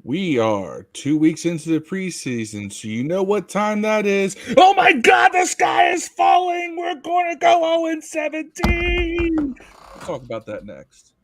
We are 2 weeks into the preseason, so you know what time that is. Oh my god, the sky is falling! We're going to go 0-17! We'll talk about that next.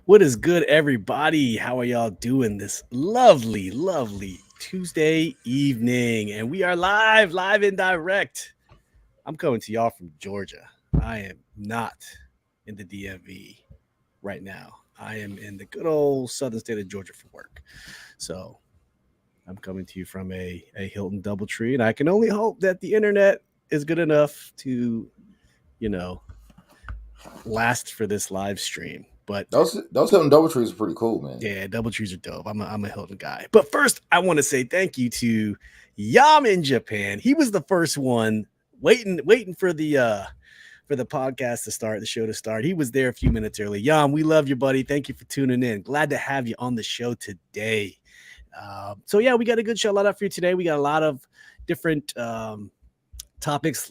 What is good, everybody? How are y'all doing this lovely, lovely Tuesday evening? And we are live and direct. I'm coming to y'all from Georgia. I am not in the DMV right now. I am in the good old southern state of Georgia for work. So I'm coming to you from a Hilton Doubletree, and I can only hope that the internet is good enough to, last for this live stream. But those Hilton Doubletrees are pretty cool, man. Yeah, Doubletrees are dope. I'm a Hilton guy. But first, I want to say thank you to Yam in Japan. He was the first one waiting for the podcast to start, the show to start. He was there a few minutes early. Yam, we love you, buddy. Thank you for tuning in. Glad to have you on the show today. So yeah, we got a good show lined up for you today. We got a lot of different topics,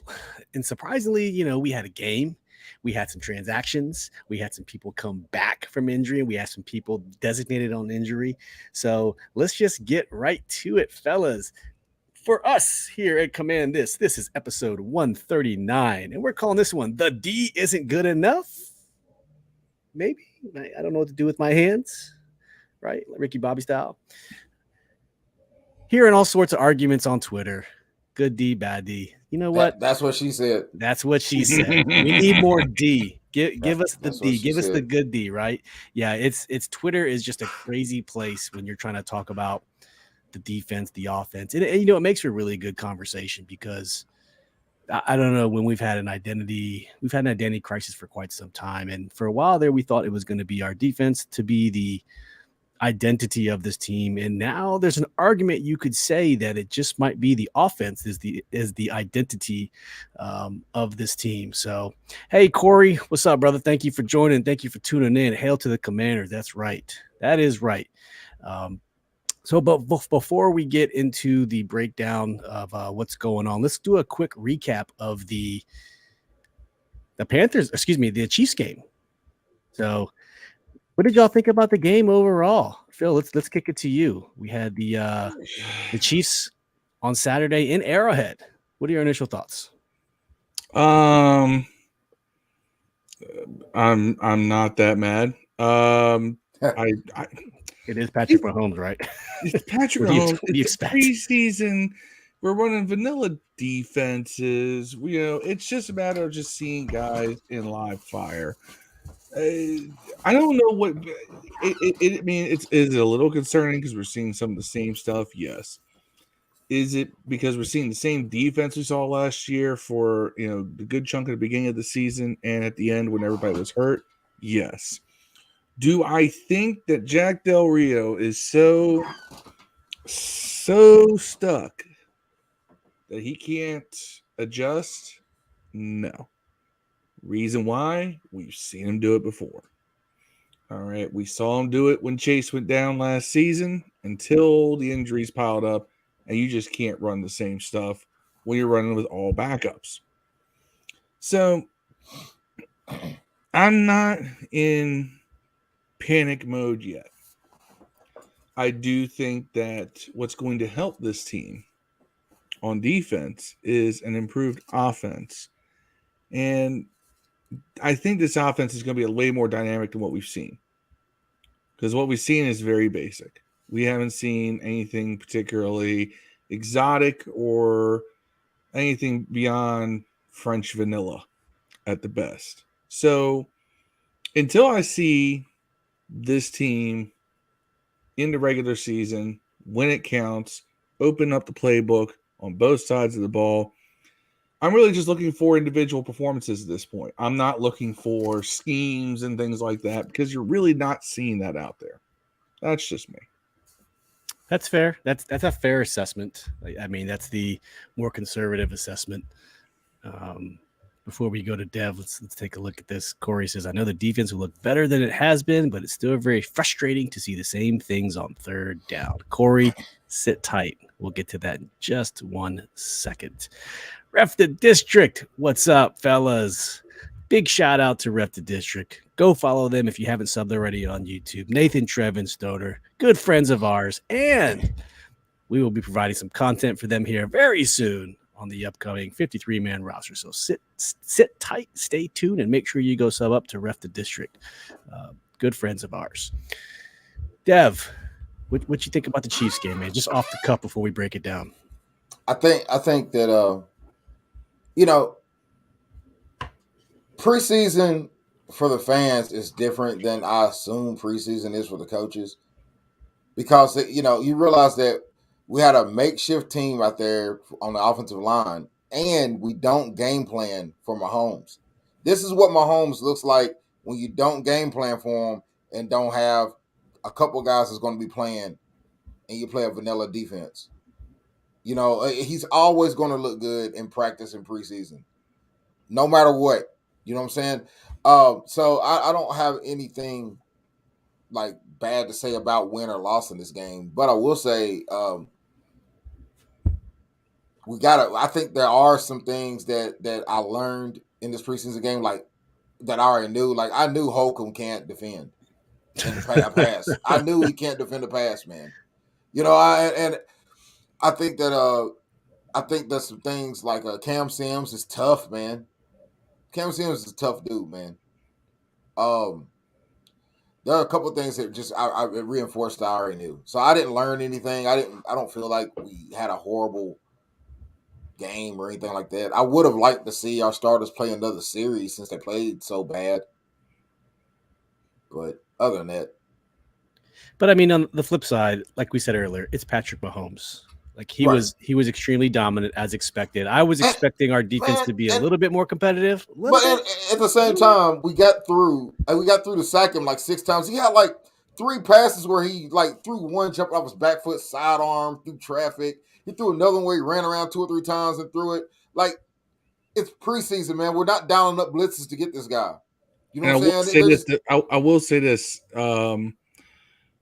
and surprisingly, we had a game. We had some transactions. We had some people come back from injury. We had some people designated on injury. So let's just get right to it, fellas. For us here at Command This is episode 139, and we're calling this one The D Isn't Good Enough. Maybe. I don't know what to do with my hands, right? Ricky Bobby style. Hearing all sorts of arguments on Twitter. Good D, bad D. You know what? That's what she said. That's what she said. We need more D. Give us the D. Give us the good D, right? Yeah, it's Twitter is just a crazy place when you're trying to talk about the defense, the offense. And it makes for a really good conversation because I don't know, when we've had an identity crisis for quite some time. And for a while there, we thought it was going to be our defense to be the identity of this team, and now there's an argument you could say that it just might be the offense is the identity of this team. So hey, Corey, what's up, brother? Thank you for joining. Thank you for tuning in. Hail to the Commanders. That's right. That is right. But before we get into the breakdown of what's going on, let's do a quick recap of the Chiefs game. So what did y'all think about the game overall? Phil, let's kick it to you. We had the Chiefs on Saturday in Arrowhead. What are your initial thoughts? I'm not that mad. It is Patrick Mahomes, right? It's Patrick Mahomes. What do you expect? Preseason, we're running vanilla defenses. It's just a matter of just seeing guys in live fire. I don't know what is it a little concerning because we're seeing some of the same stuff? Yes. Is it because we're seeing the same defense we saw last year for the good chunk of the beginning of the season and at the end when everybody was hurt? Yes. Do I think that Jack Del Rio is so stuck that he can't adjust? No. Reason why? We've seen him do it before. All right. We saw him do it when Chase went down last season until the injuries piled up, and you just can't run the same stuff when you're running with all backups. So I'm not in panic mode yet. I do think that what's going to help this team on defense is an improved offense. And I think this offense is going to be way more dynamic than what we've seen. Because what we've seen is very basic. We haven't seen anything particularly exotic or anything beyond French vanilla at the best. So until I see this team in the regular season, when it counts, open up the playbook on both sides of the ball, I'm really just looking for individual performances at this point. I'm not looking for schemes and things like that because you're really not seeing that out there. That's just me. That's fair. That's a fair assessment. I mean, that's the more conservative assessment. Before we go to Dev, let's take a look at this. Corey says, I know the defense will look better than it has been, but it's still very frustrating to see the same things on third down. Corey, sit tight. We'll get to that in just 1 second. Ref the District. What's up, fellas? Big shout out to Ref the District. Go follow them if you haven't subbed already on YouTube. Nathan, Trevin, Stoner, good friends of ours. And we will be providing some content for them here very soon on the upcoming 53-man roster. So sit tight, stay tuned, and make sure you go sub up to Ref the District. Good friends of ours. Dev, what you think about the Chiefs game, man? Just off the cuff before we break it down. I think that preseason for the fans is different than I assume preseason is for the coaches, because you realize that we had a makeshift team out there on the offensive line, and we don't game plan for Mahomes. This is what Mahomes looks like when you don't game plan for him and don't have a couple guys that's going to be playing, and you play a vanilla defense. He's always going to look good in practice and preseason, no matter what. You know what I'm saying? So I don't have anything like bad to say about win or loss in this game, but I will say I think there are some things that I learned in this preseason game, like that I already knew. Like I knew Holcomb can't defend in the pass. I knew he can't defend the pass, man. I think that some things like Cam Sims is tough, man. Cam Sims is a tough dude, man. There are a couple of things that just I reinforced that I already knew. So I didn't learn anything. I don't feel like we had a horrible game or anything like that. I would have liked to see our starters play another series since they played so bad. But other than that. But I mean, on the flip side, like we said earlier, it's Patrick Mahomes. Like he was extremely dominant as expected. I was expecting our defense to be a little bit more competitive. But at the same time, we got through to sack him like 6 times. He had like 3 passes where he like threw one, jumped off his back foot, sidearm, through traffic. He threw another one where he ran around 2 or 3 times and threw it. Like, it's preseason, man. We're not dialing up blitzes to get this guy. You know what I'm saying? I will say this.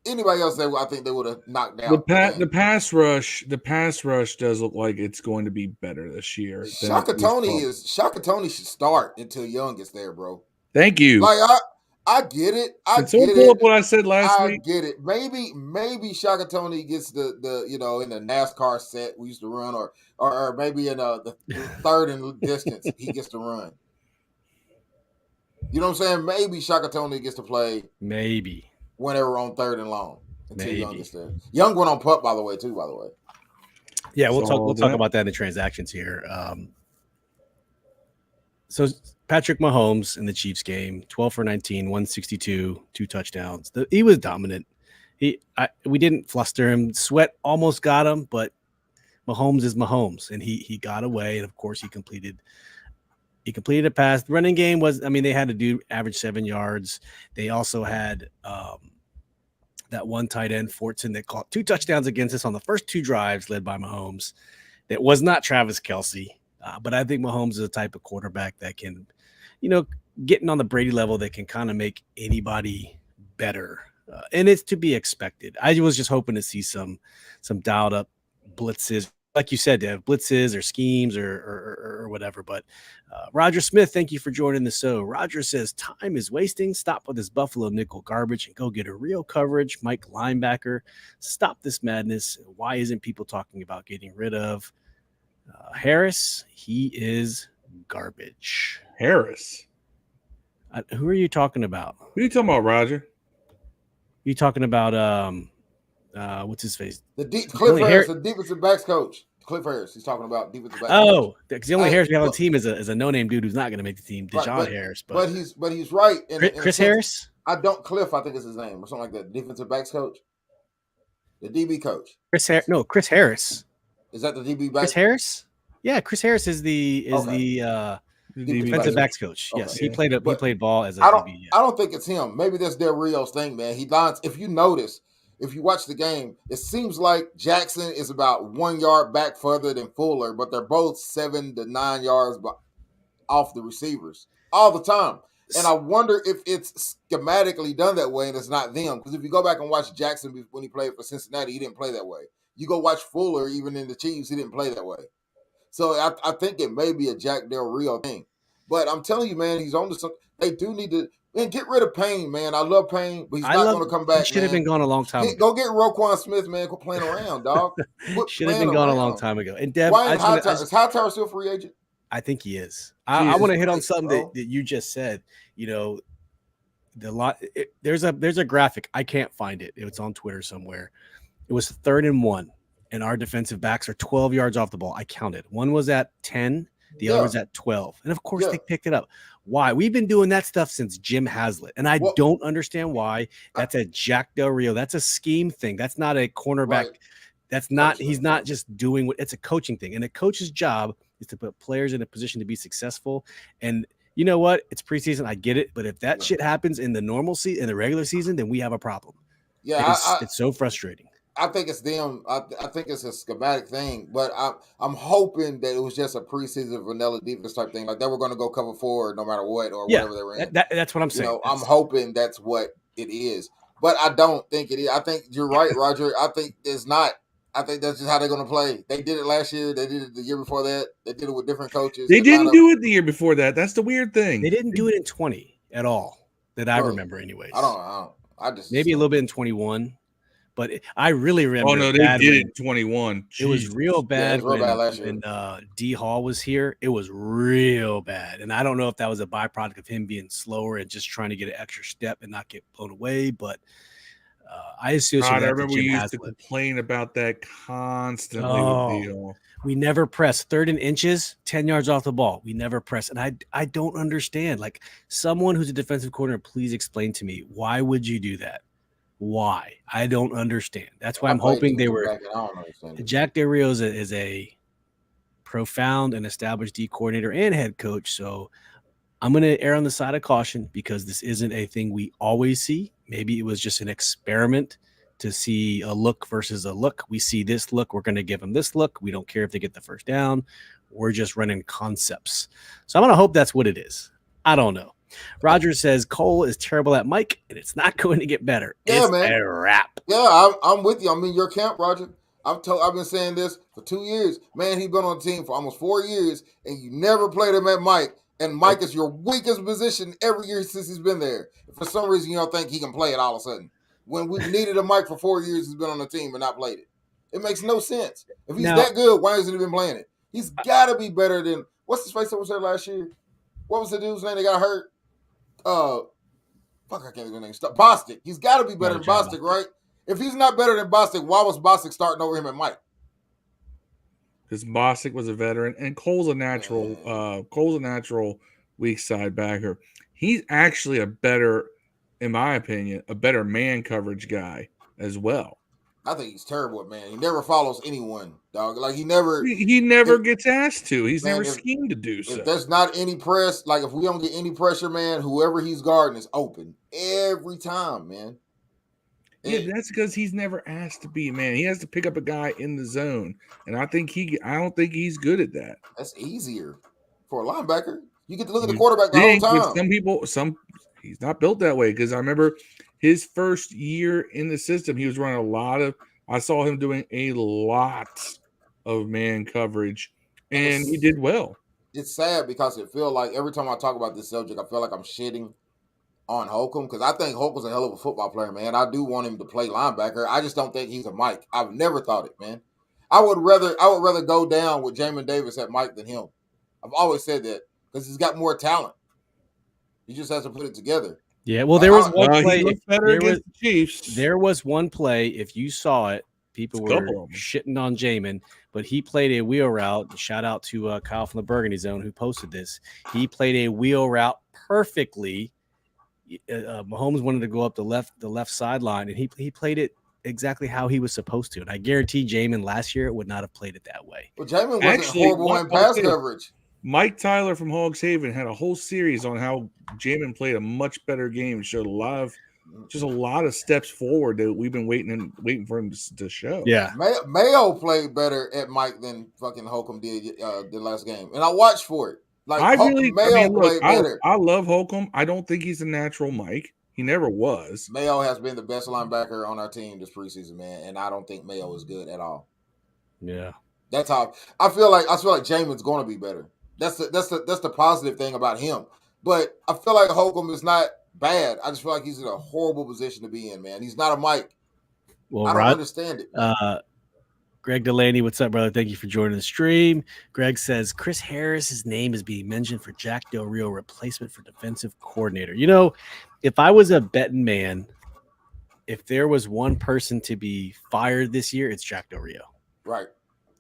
Anybody else, I think they would have knocked out. The pass rush does look like it's going to be better this year. Shaka Tony should start until Young gets there, bro. Thank you. Like I get it. Can someone pull up what I said last week? I get it. Maybe Shaka Tony gets the in the NASCAR set we used to run, or maybe in the third and distance he gets to run. You know what I'm saying? Maybe Shaka Tony gets to play. Maybe. Whenever we're on 3rd and long until Young gets there. Young went on punt, by the way. Yeah, we'll talk about that in the transactions here. So Patrick Mahomes in the Chiefs game, 12 for 19, 162, 2 touchdowns. He was dominant. We didn't fluster him. Sweat almost got him, but Mahomes is Mahomes, and he got away, and of course he completed a pass. The running game they had to do average 7 yards. They also had that one tight end, Fortson, that caught 2 touchdowns against us on the first 2 drives led by Mahomes. That was not Travis Kelce. But I think Mahomes is a type of quarterback that can, getting on the Brady level, that can kind of make anybody better. And it's to be expected. I was just hoping to see some dialed up blitzes, like you said, Dev, blitzes or schemes or whatever. But Roger Smith, thank you for joining the show. Roger says, time is wasting. Stop with this Buffalo nickel garbage and go get a real coverage. Mike linebacker, stop this madness. Why isn't people talking about getting rid of Harris? He is garbage. Harris? Who are you talking about? Who are you talking about, Roger? You talking about what's his face? Cliff Harris, the defensive backs coach. Cliff Harris. He's talking about defensive backs. Oh, because the only Harris we have on the team is a no-name dude who's not going to make the team, Dejon Harris. But he's right. Chris Harris? Cliff, I think is his name, or something like that. Defensive backs coach, the DB coach. Chris Harris. Is that the DB backs? Chris Harris? Yeah, Chris Harris is the defensive backs coach. Okay. Yes, he played ball as a DB. Yeah. I don't think it's him. Maybe that's Del Rio's thing, man. He lines. If you notice, if you watch the game, it seems like Jackson is about 1 yard back further than Fuller, but they're both 7 to 9 yards off the receivers all the time. And I wonder if it's schematically done that way and it's not them. Because if you go back and watch Jackson when he played for Cincinnati, he didn't play that way. You go watch Fuller, even in the Chiefs, he didn't play that way. So I think it may be a Jack Del Rio thing. But I'm telling you, man, he's on to something. They do need to get rid of Payne, man. I love Payne, but he's not going to come back. He should have been gone a long time ago. Go get Roquan Smith, man. Quit playing around, dog. Should have been gone a long time ago. And Dev, is Hightower still free agent? I think he is. I want to hit on something that you just said. You know, there's a graphic. I can't find it. It's on Twitter somewhere. It was 3rd and 1, and our defensive backs are 12 yards off the ball. I counted. One was at 10, the other was at 12. And of course they picked it up. Why? We've been doing that stuff since Jim Haslett. And I don't understand why. That's a Jack Del Rio. That's a scheme thing. That's not a cornerback. Right. That's not, he's not just doing what it's a coaching thing. And a coach's job is to put players in a position to be successful. And you know what? It's preseason. I get it. But if that shit happens in the in the regular season, then we have a problem. Yeah. It's so frustrating. I think it's them. I think it's a schematic thing, but I'm hoping that it was just a preseason vanilla defense type thing. Like they were going to go cover 4 no matter what or whatever they were in. That's what I'm saying. I'm hoping that's what it is, but I don't think it is. I think you're right, Roger. I think it's not. I think that's just how they're going to play. They did it last year. They did it the year before that. They did it with different coaches. They didn't do it the year before that. That's the weird thing. They didn't do it in 20 at all that I remember anyways. I don't. I just maybe a little bit in 21. But I really remember. Oh no, they did it in 21. It was real bad. It was real bad last year. When D Hall was here. It was real bad, and I don't know if that was a byproduct of him being slower and just trying to get an extra step and not get blown away. But I assume. I remember we used to complain about that constantly with D Hall. We never press 3rd and inches, 10 yards off the ball. We never press, and I don't understand. Like someone who's a defensive coordinator, please explain to me why would you do that? Why? I don't understand. That's why I'm hoping they were. Jack Del Rio is a profound and established D coordinator and head coach. So I'm going to err on the side of caution because this isn't a thing we always see. Maybe it was just an experiment to see a look versus a look. We see this look. We're going to give them this look. We don't care if they get the first down. We're just running concepts. So I'm going to hope that's what it is. I don't know. Roger says Cole is terrible at Mike, and it's not going to get better. Yeah, it's man. A wrap. Yeah, I'm with you. I'm in your camp, Roger. I've been saying this for 2 years. Man, he's been on the team for almost 4 years, and you never played him at Mike. And Mike is your weakest position every year since he's been there. For some reason, you don't think he can play it all of a sudden. When we've needed a Mike for 4 years, he's been on the team and not played it. It makes no sense. If he's that good, why hasn't he been playing it? He's got to be better than – what's his face that was there last year? What was the dude's name that got hurt? I can't think of the name. Bostic. He's got to be better than Bostic, right? If he's not better than Bostic, why was Bostic starting over him at Mike? Because Bostic was a veteran, and Cole's a natural. Cole's a natural weak side backer. He's actually a better, in my opinion, a better man coverage guy as well. I think he's terrible at man. He never follows anyone, dog. Like he never gets asked to. He's never schemed to do so. If there's not any press, like if we don't get any pressure, man, whoever he's guarding is open every time, man. Yeah, that's because he's never asked to be a man. He has to pick up a guy in the zone, and I don't think he's good at that. That's easier for a linebacker. You get to look at the quarterback the whole time. He's not built that way because I remember his first year in the system, he was running I saw him doing a lot of man coverage, and he did well. It's sad because it feels like every time I talk about this subject, I feel like I'm shitting on Holcomb because I think Holcomb's a hell of a football player, man. I do want him to play linebacker. I just don't think he's a Mike. I've never thought it, man. I would rather go down with Jamin Davis at Mike than him. I've always said that because he's got more talent. He just has to put it together. Yeah, well, there was one play. Chiefs. There was one play. If you saw it, people were shitting on Jamin, but he played a wheel route. Shout out to Kyle from the Burgundy Zone who posted this. He played a wheel route perfectly. Mahomes wanted to go up the left sideline, and he played it exactly how he was supposed to. And I guarantee Jamin last year would not have played it that way. Well, Jamin wasn't horrible in pass coverage. Mike Tyler from Hogs Haven had a whole series on how Jamin played a much better game and showed a lot of steps forward that we've been waiting for him to show. Yeah, Mayo played better at Mike than fucking Holcomb did the last game, and I watched for it. Like I really, I Mayo mean, look, played better. I love Holcomb. I don't think he's a natural Mike. He never was. Mayo has been the best linebacker on our team this preseason, man, and I don't think Mayo is good at all. Yeah, that's how I feel like Jamin's going to be better. That's the positive thing about him. But I feel like Holcomb is not bad. I just feel like he's in a horrible position to be in, man. He's not a Mike. well, I don't Rod, understand it. Greg Delaney, what's up, brother? Thank you for joining the stream. Greg says Chris Harris's name is being mentioned for Jack Del Rio replacement for defensive coordinator. You know, if I was a betting man, if there was one person to be fired this year, it's Jack Del Rio. Right.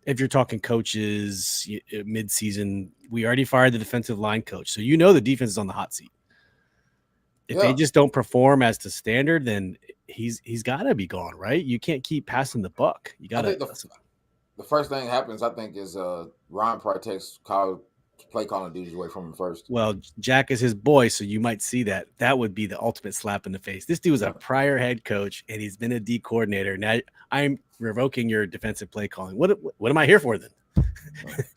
If you're talking coaches mid-season, we already fired the defensive line coach, so you know the defense is on the hot seat. If they just don't perform as to standard, then he's got to be gone, right? You can't keep passing the buck. You got to. The first thing happens, I think, is Ron probably takes play calling duties away from him first. Well, Jack is his boy, so you might see that. That would be the ultimate slap in the face. This dude was a prior head coach, and he's been a D coordinator. Now I'm revoking your defensive play calling. What am I here for then?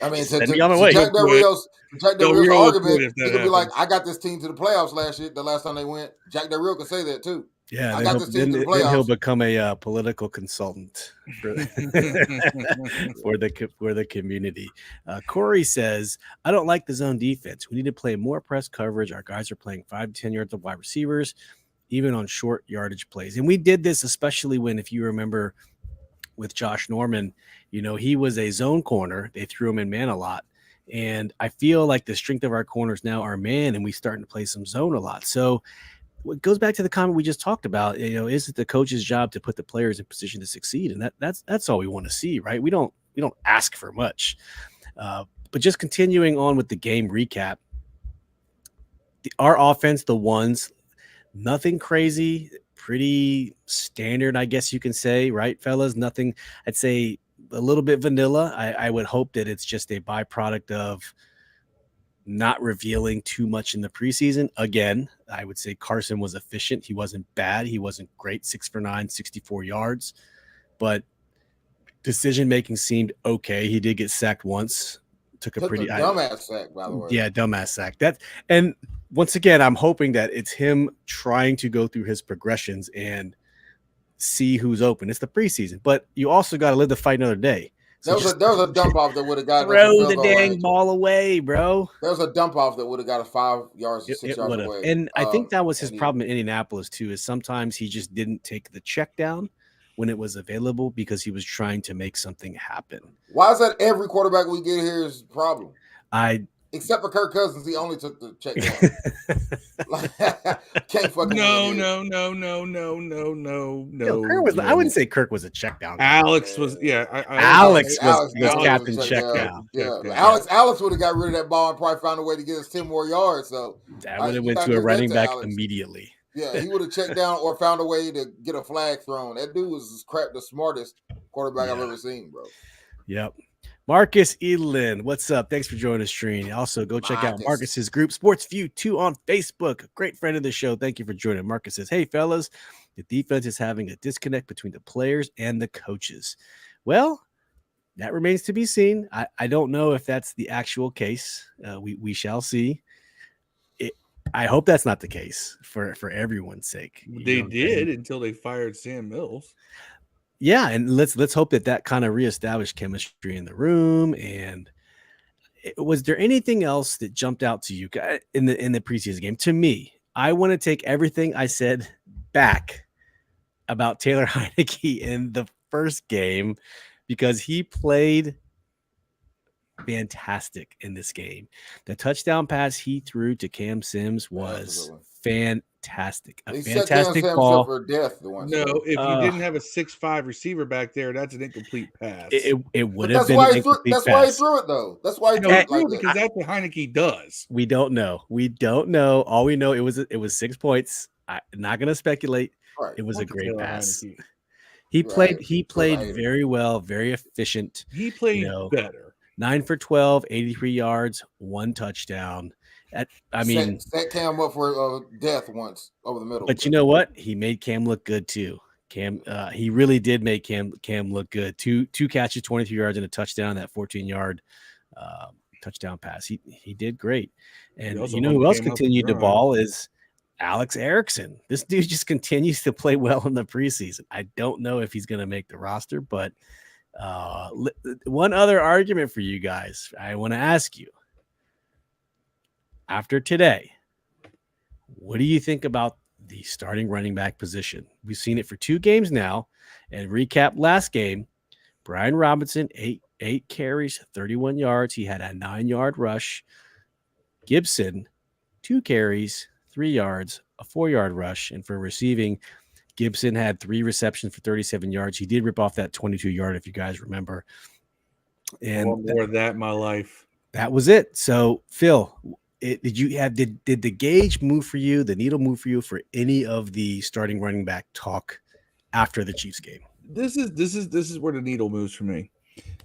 I mean, send me on my way. Jack Del Rio's argument, he could be like, happens. I got this team to the playoffs the last time they went. Jack Del Rio could say that too. Yeah, I got this team to the playoffs. Then he'll become a political consultant for the community. Corey says, I don't like the zone defense. We need to play more press coverage. Our guys are playing 5 to 10 yards of wide receivers, even on short yardage plays. And we did this especially when, if you remember, with Josh Norman, you know, he was a zone corner. They threw him in man a lot. And I feel like the strength of our corners now are man, and we starting to play some zone a lot. So it goes back to the comment we just talked about. You know, is it the coach's job to put the players in position to succeed? And that's all we want to see, right? We don't ask for much. But just continuing on with the game recap, our offense, the ones, nothing crazy, pretty standard, I guess you can say, right, fellas? Nothing, I'd say a little bit vanilla. I would hope that it's just a byproduct of not revealing too much in the preseason. Again, I would say Carson was efficient. He wasn't bad. He wasn't great. 6 for 9, 64 yards. But decision-making seemed okay. He did get sacked once. Took a pretty dumbass sack, by the way. Yeah, dumbass sack. And once again, I'm hoping that it's him trying to go through his progressions and see who's open. It's the preseason, but you also got to live the fight another day. So there was a dump off that would have got throw the dang ball away, bro. There was a dump off that would have got a 5 yards, 6 yards away. And I think that was his problem in Indianapolis too. Is sometimes he just didn't take the check down when it was available because he was trying to make something happen. Why is that every quarterback we get here is a problem? Except for Kirk Cousins, he only took the check down. Can't fucking No. I wouldn't say Kirk was a check down. Alex was, Alex was captain check down. Yeah. Alex would have got rid of that ball and probably found a way to get us 10 more yards. So that would have went to a running back immediately. Yeah, he would have checked down or found a way to get a flag thrown. That dude was the smartest quarterback I've ever seen, bro. Yep. Marcus Edelin, what's up? Thanks for joining the stream. Also, go check out Marcus's group, Sports View 2 on Facebook. A great friend of the show. Thank you for joining. Marcus says, hey, fellas, the defense is having a disconnect between the players and the coaches. Well, that remains to be seen. I don't know if that's the actual case. We shall see. I hope that's not the case for everyone's sake. They did until they fired Sam Mills. Yeah, and let's hope that kind of reestablished chemistry in the room. And was there anything else that jumped out to you in the preseason game? To me, I want to take everything I said back about Taylor Heinicke in the first game because he played fantastic in this game. The touchdown pass he threw to Cam Sims was fantastic. A fantastic ball. For death if you didn't have a 6'5" receiver back there, that's an incomplete pass. It would have been an incomplete pass. That's why he threw it, though. That's why he threw it like because that's what Heinicke does. We don't know. All we know, it was 6 points. I'm not going to speculate. Right. It was a great pass. He played very well, very efficient. He played better. 9 for 12, 83 yards, 1 touchdown. That set Cam up for death once over the middle. But you know what? He made Cam look good too. He really did make Cam look good. Two catches, 23 yards, and a touchdown. That 14-yard touchdown pass. He did great. And also you know who else came out the continued to drive. ball is Alex Erickson. This dude just continues to play well in the preseason. I don't know if he's going to make the roster, but one other argument for you guys. I want to ask you, after today, what do you think about the starting running back position? We've seen it for 2 games now. And recap last game, Brian Robinson, eight carries, 31 yards. He had a 9-yard rush. Gibson, 2 carries, 3 yards, a 4-yard rush. And for receiving, Gibson had 3 receptions for 37 yards. He did rip off that 22-yard, if you guys remember. And I want more of that in my life. That was it. So, Phil, did the gauge move for you, the needle move for you for any of the starting running back talk after the Chiefs game? This is where the needle moves for me,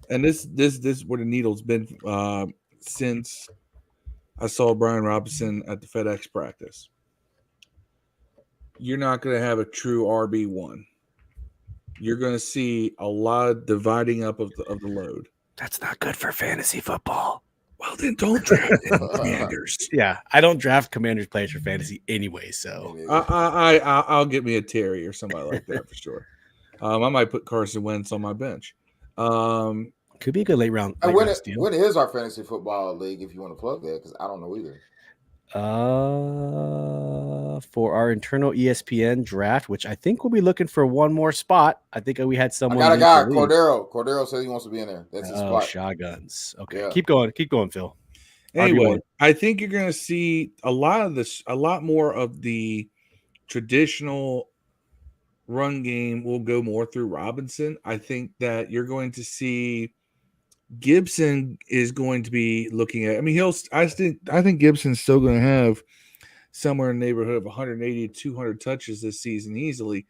and this is where the needle's been since I saw Brian Robinson at the FedEx practice. You're not going to have a true RB1. You're going to see a lot of dividing up of the load. That's not good for fantasy football. Well, then don't draft any Commanders. Yeah, I don't draft Commanders players for fantasy anyway, so I'll get me a Terry or somebody like that for sure. I might put Carson Wentz on my bench. Could be a good late round steal. When is our fantasy football league, if you want to plug that? Because I don't know either. For our internal ESPN draft, which I think we'll be looking for one more spot. I think we had someone. I got a guy, Cordero. Cordero says he wants to be in there. That's his spot. Shotguns. Okay, yeah. Keep going, Phil. Anyway, I think you're going to see a lot more of the traditional run game will go more through Robinson. I think that you're going to see Gibson is going to be looking at. I mean, I think Gibson's still going to have somewhere in the neighborhood of 180 to 200 touches this season easily,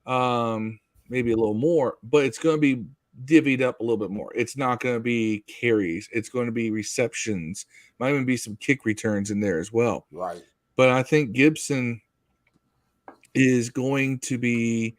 maybe a little more. But it's going to be divvied up a little bit more. It's not going to be carries. It's going to be receptions. Might even be some kick returns in there as well. Right. But I think Gibson is going to be.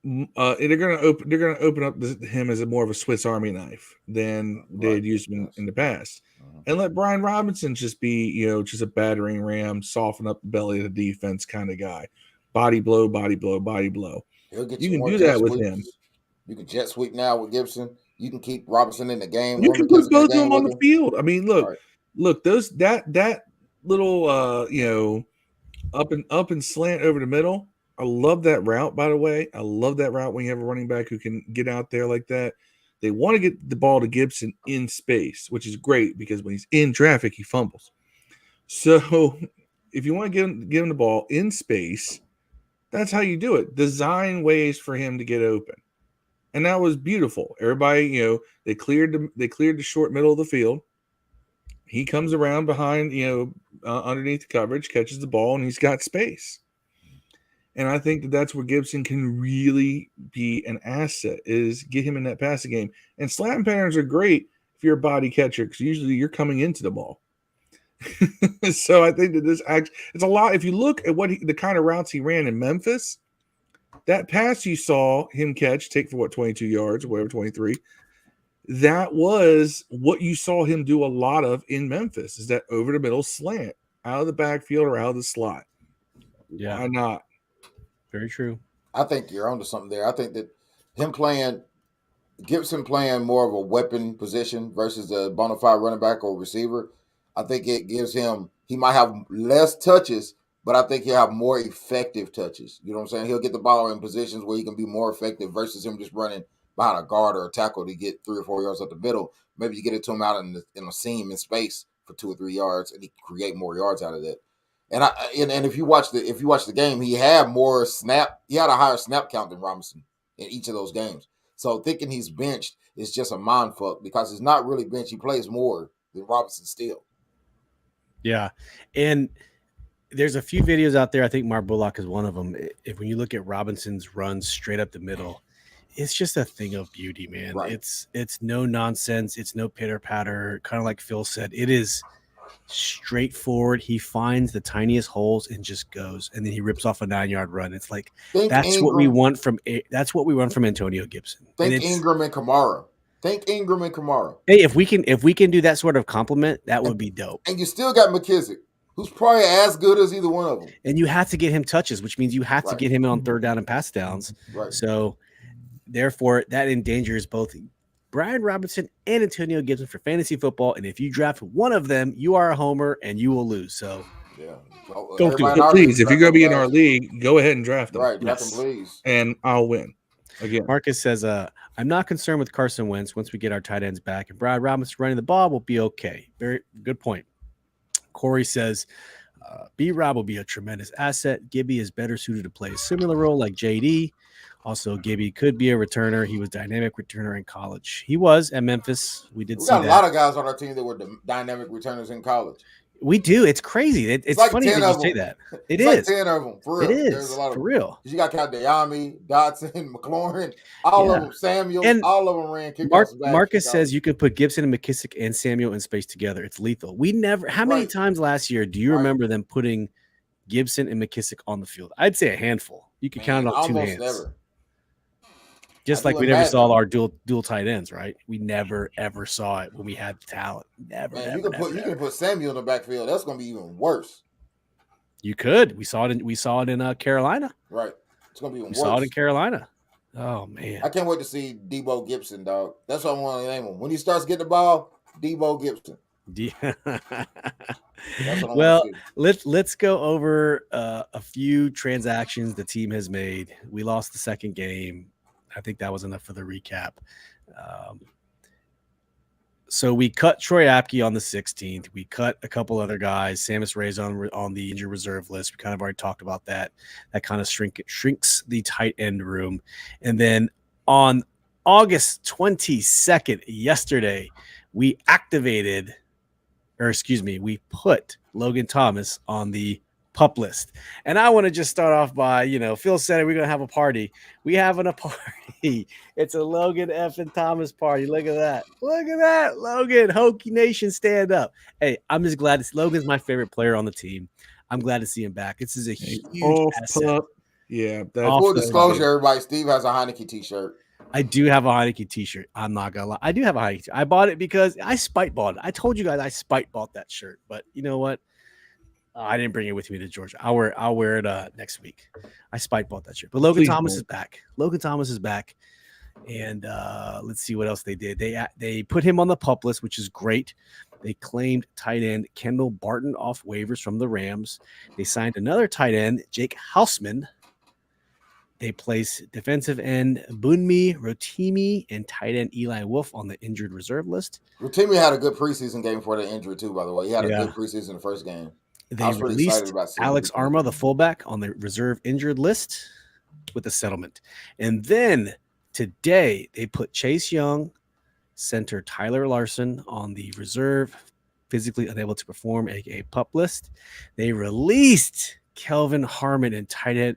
They're going to open up him as more of a Swiss Army knife than they'd used him in the past, and let Brian Robinson just be, just a battering ram, soften up the belly of the defense kind of guy, body blow, body blow, body blow. You can do that with him. You can jet sweep now with Gibson. You can keep Robinson in the game. You can put both of them on the field. I mean, look, those that little up and slant over the middle. I love that route, by the way. I love that route when you have a running back who can get out there like that. They want to get the ball to Gibson in space, which is great because when he's in traffic, he fumbles. So if you want to give him the ball in space, that's how you do it. Design ways for him to get open. And that was beautiful. Everybody, they cleared the short middle of the field. He comes around behind, underneath the coverage, catches the ball, and he's got space. And I think that that's where Gibson can really be an asset, is get him in that passing game. And slant patterns are great if you're a body catcher because usually you're coming into the ball. So I think that it's a lot. If you look at the kind of routes he ran in Memphis, that pass you saw him take for 22 yards or whatever, 23, that was what you saw him do a lot of in Memphis, is that over the middle slant out of the backfield or out of the slot. Yeah. Why not? Very true. I think you're onto something there. I think that Gibson playing more of a weapon position versus a bona fide running back or receiver, I think it gives him, he might have less touches, but I think he'll have more effective touches. You know what I'm saying? He'll get the ball in positions where he can be more effective versus him just running behind a guard or a tackle to get 3 or 4 yards up the middle. Maybe you get it to him out in a seam in space for 2 or 3 yards, and he can create more yards out of that. And if you watch the game, he had a higher snap count than Robinson in each of those games. So thinking he's benched is just a mind fuck because he's not really benched. He plays more than Robinson still. Yeah. And there's a few videos out there. I think Mark Bullock is one of them. When you look at Robinson's runs straight up the middle, it's just a thing of beauty, man. Right. It's no nonsense. It's no pitter patter. Kind of like Phil said, it is straightforward. He finds the tiniest holes and just goes, and then he rips off a 9-yard run. It's like that's what we want from Antonio Gibson. Think Ingram and Kamara. Think Ingram and Kamara. Hey, if we can do that sort of compliment, that would be dope. And you still got McKissick, who's probably as good as either one of them. And you have to get him touches, which means you have to get him in on third down and pass downs. Right. So, therefore, that endangers both Brian Robinson and Antonio Gibson for fantasy football. And if you draft one of them, you are a homer and you will lose. So, yeah, don't do it. Please, if you're going to be in our league, go ahead and draft them. Right, draft them, please. And I'll win. Again, Marcus says, I'm not concerned with Carson Wentz once we get our tight ends back. And Brian Robinson running the ball will be okay. Very good point. Corey says, B-Rob will be a tremendous asset. Gibby is better suited to play a similar role like JD. Also, Gibby could be a returner. He was dynamic returner in college. He was at Memphis. We see got that. A lot of guys on our team that were dynamic returners in college. We do. It's crazy. It's like funny that you say that. It's like 10 of them, for real. It is, There's a lot of for real. You got Dayami, Dotson, McLaurin, all of them, Samuel, and all of them ran kickoffs back. Marcus says you could put Gibson and McKissick and Samuel in space together. It's lethal. We never – how many times last year do you remember them putting Gibson and McKissick on the field? I'd say a handful. You could count it on 2 hands. Never. Just like we never saw our dual tight ends, right? We never ever saw it when we had the talent. Never. Man, you can put Samuel in the backfield. That's going to be even worse. You could. We saw it in Carolina. Right. It's going to be even worse. We saw it in Carolina. Oh man. I can't wait to see Debo Gibson, dog. That's what I want to name him. When he starts getting the ball, Debo Gibson. Well, let's go over a few transactions the team has made. We lost the second game. I think that was enough for the recap. So we cut Troy Apke on the 16th. We cut a couple other guys. Samus Reyes on the injured reserve list. We kind of already talked about that. That kind of shrinks the tight end room. And then on August 22nd, yesterday, we put Logan Thomas on the PUP list. And I want to just start off by, Phil said we're going to have a party. We having a party. It's a Logan F. and Thomas party. Look at that. Look at that, Logan. Hokie Nation, stand up. Hey, I'm just glad Logan's my favorite player on the team. I'm glad to see him back. This is a huge asset. Yeah. Full disclosure, everybody, Steve has a Heineke t-shirt. I do have a Heineke t-shirt. I'm not going to lie. I do have a Heineke. I bought it because I spite bought it. I told you guys I spite bought that shirt. But you know what? I didn't bring it with me to Georgia. I'll wear it next week. I spite bought that shirt. But Logan Thomas is back. Logan Thomas is back. And let's see what else they did. They put him on the PUP list, which is great. They claimed tight end Kendall Barton off waivers from the Rams. They signed another tight end, Jake Hausman. They placed defensive end Bunmi Rotimi and tight end Eli Wolf on the injured reserve list. Rotimi had a good preseason game for the injury too, by the way. He had a good preseason in the first game. They released Alex Arma, the fullback, on the reserve injured list with a settlement. And then today they put Chase Young, center Tyler Larson on the reserve, physically unable to perform, aka PUP list. They released Kelvin Harmon and tackle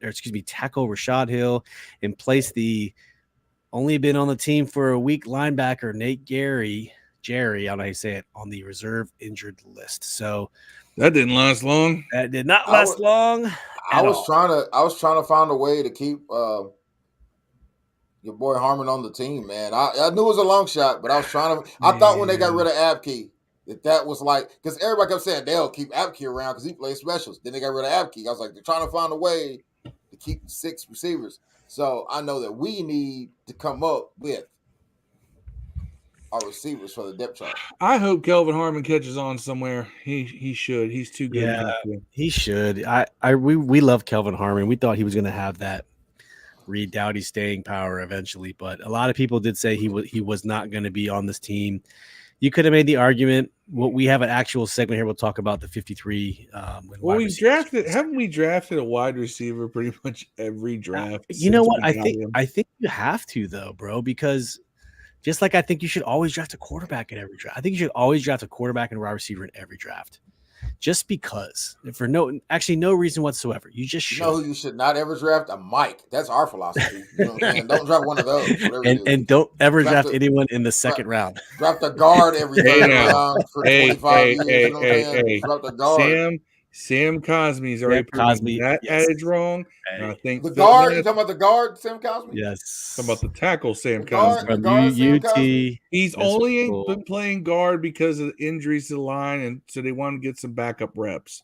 Rashad Hill, and placed the only been on the team for a week linebacker Nate Jerry, I don't know how you say it, on the reserve injured list. So that didn't last long. That did not last long. I was trying to find a way to keep your boy Harmon on the team, man. I knew it was a long shot, but I was trying to. I thought when they got rid of Apke that was like, because everybody kept saying they'll keep Apke around because he plays specials. Then they got rid of Apke. I was like, they're trying to find a way to keep 6 receivers. So I know that we need to come up with our receivers for the depth chart. I hope Kelvin Harmon catches on somewhere. He should. He's too good. Yeah, he should. We love Kelvin Harmon. We thought he was going to have that Reed Doughty staying power eventually, but a lot of people did say he was not going to be on this team. You could have made the argument. We have an actual segment here. We'll talk about the 53. Haven't we drafted a wide receiver pretty much every draft? You know what? I think you have to though, bro, because just like I think you should always draft a quarterback in every draft. I think you should always draft a quarterback and a wide receiver in every draft. Just because, for no reason whatsoever. You just should. You know who you should not ever draft? A Mike. That's our philosophy. You know what I'm saying? Don't draft one of those. And don't ever draft anyone in the second round. Draft a guard every third round for 25 years. Hey. Draft a guard. Sam Cosme's already proven that adage wrong. And I think the guard. You talking about the guard, Sam Cosme? Yes. Talking about the tackle, Sam guard, Cosme. the guard, Sam UT. Cosme? He's only been playing guard because of injuries to the line, and so they want to get some backup reps.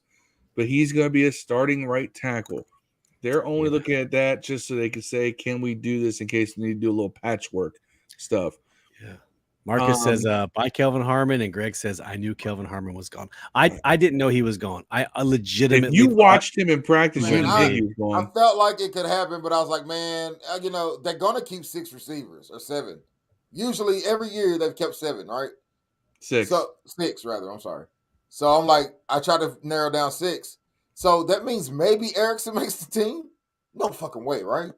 But he's going to be a starting right tackle. They're only looking at that just so they can say, can we do this in case we need to do a little patchwork stuff. Yeah. Marcus says, bye, Kelvin Harmon. And Greg says, I knew Kelvin Harmon was gone. I didn't know he was gone. I legitimately. If you watched him in practice, you didn't think he was I gone. felt like it could happen, but I was like, man, they're going to keep 6 receivers or 7. Usually every year they've kept 7, right? 6. So 6, rather. I'm sorry. So I'm like, I try to narrow down 6. So that means maybe Erickson makes the team? No fucking way, right?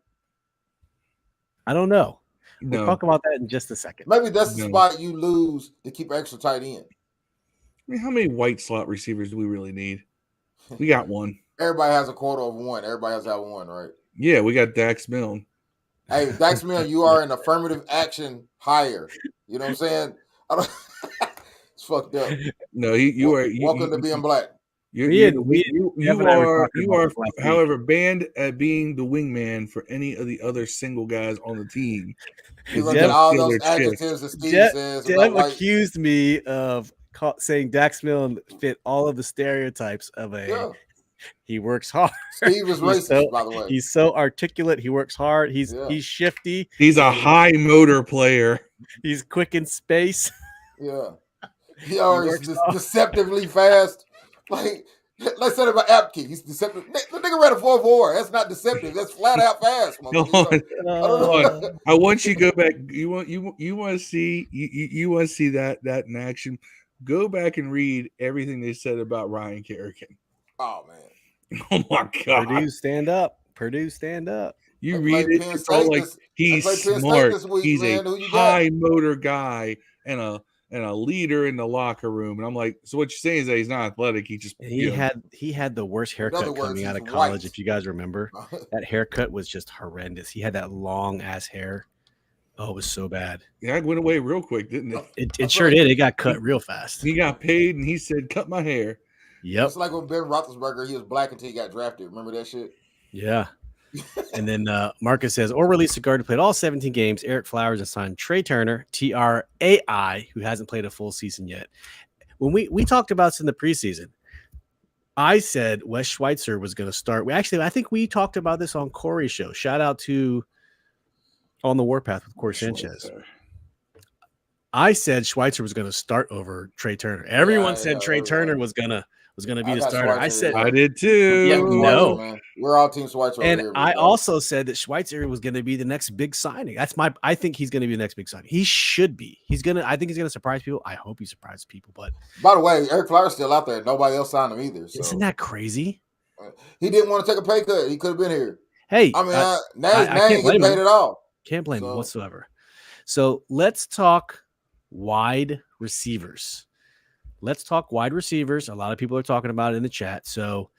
I don't know. No. We'll talk about that in just a second. Maybe that's the spot you lose to keep extra tight end. I mean, how many white slot receivers do we really need? We got one. Everybody has a quota of 1. Everybody has to have 1, right? Yeah, we got Dax Milne. Hey, Dax Milne, you are an affirmative action hire. You know what I'm saying? It's fucked up. No, you are. Welcome to being black. You are, however, banned at being the wingman for any of the other single guys on the team. You look at all those adjectives that Steve says. Dev accused me of saying Dax Milne fit all of the stereotypes of a. Yeah. He works hard. Steve is racist, by the way. He's so articulate. He works hard. He's shifty. He's a high motor player. He's quick in space. Yeah. He always deceptively fast. Like, let's say about Apke. He's deceptive. The nigga ran a 4.4. That's not deceptive. That's flat out fast. I want you to go back. You want to see that in action. Go back and read everything they said about Ryan Kerrigan. Oh man. Oh my God. Purdue stand up. You read it. It's all like he's smart. He's a high motor guy and a leader in the locker room. And I'm like, so what you're saying is that he's not athletic. He had the worst haircut coming out of college. If you guys remember, that haircut was just horrendous. He had that long ass hair. Oh, it was so bad. Yeah, it went away real quick, didn't it? It sure did. It got cut real fast. He got paid and he said, cut my hair. Yep. It's like when Ben Roethlisberger, he was black until he got drafted. Remember that shit? Yeah. And then Marcus says, or release a guard who played all 17 games, Eric Flowers, and signed Trey Turner, TRAI, who hasn't played a full season yet. When we talked about this in the preseason, I said Wes Schweitzer was going to start. I think we talked about this on Corey's show. Shout out to On the Warpath with Corey Sanchez. I said Schweitzer was going to start over Trey Turner. Everyone said Trey Turner was going to be the starter. Schweitzer, I said I did too. Yeah, no, man. We're all Team Schweitzer. And here, I also said that Schweitzer was going to be the next big signing. I think he's going to be the next big signing. He should be. I think he's going to surprise people. I hope he surprises people. But by the way, Eric Flowers still out there. Nobody else signed him either. So. Isn't that crazy? He didn't want to take a pay cut. He could have been here. Hey, I mean, now he ain't getting paid at all. Can't blame him whatsoever. So let's talk wide receivers. A lot of people are talking about it in the chat. So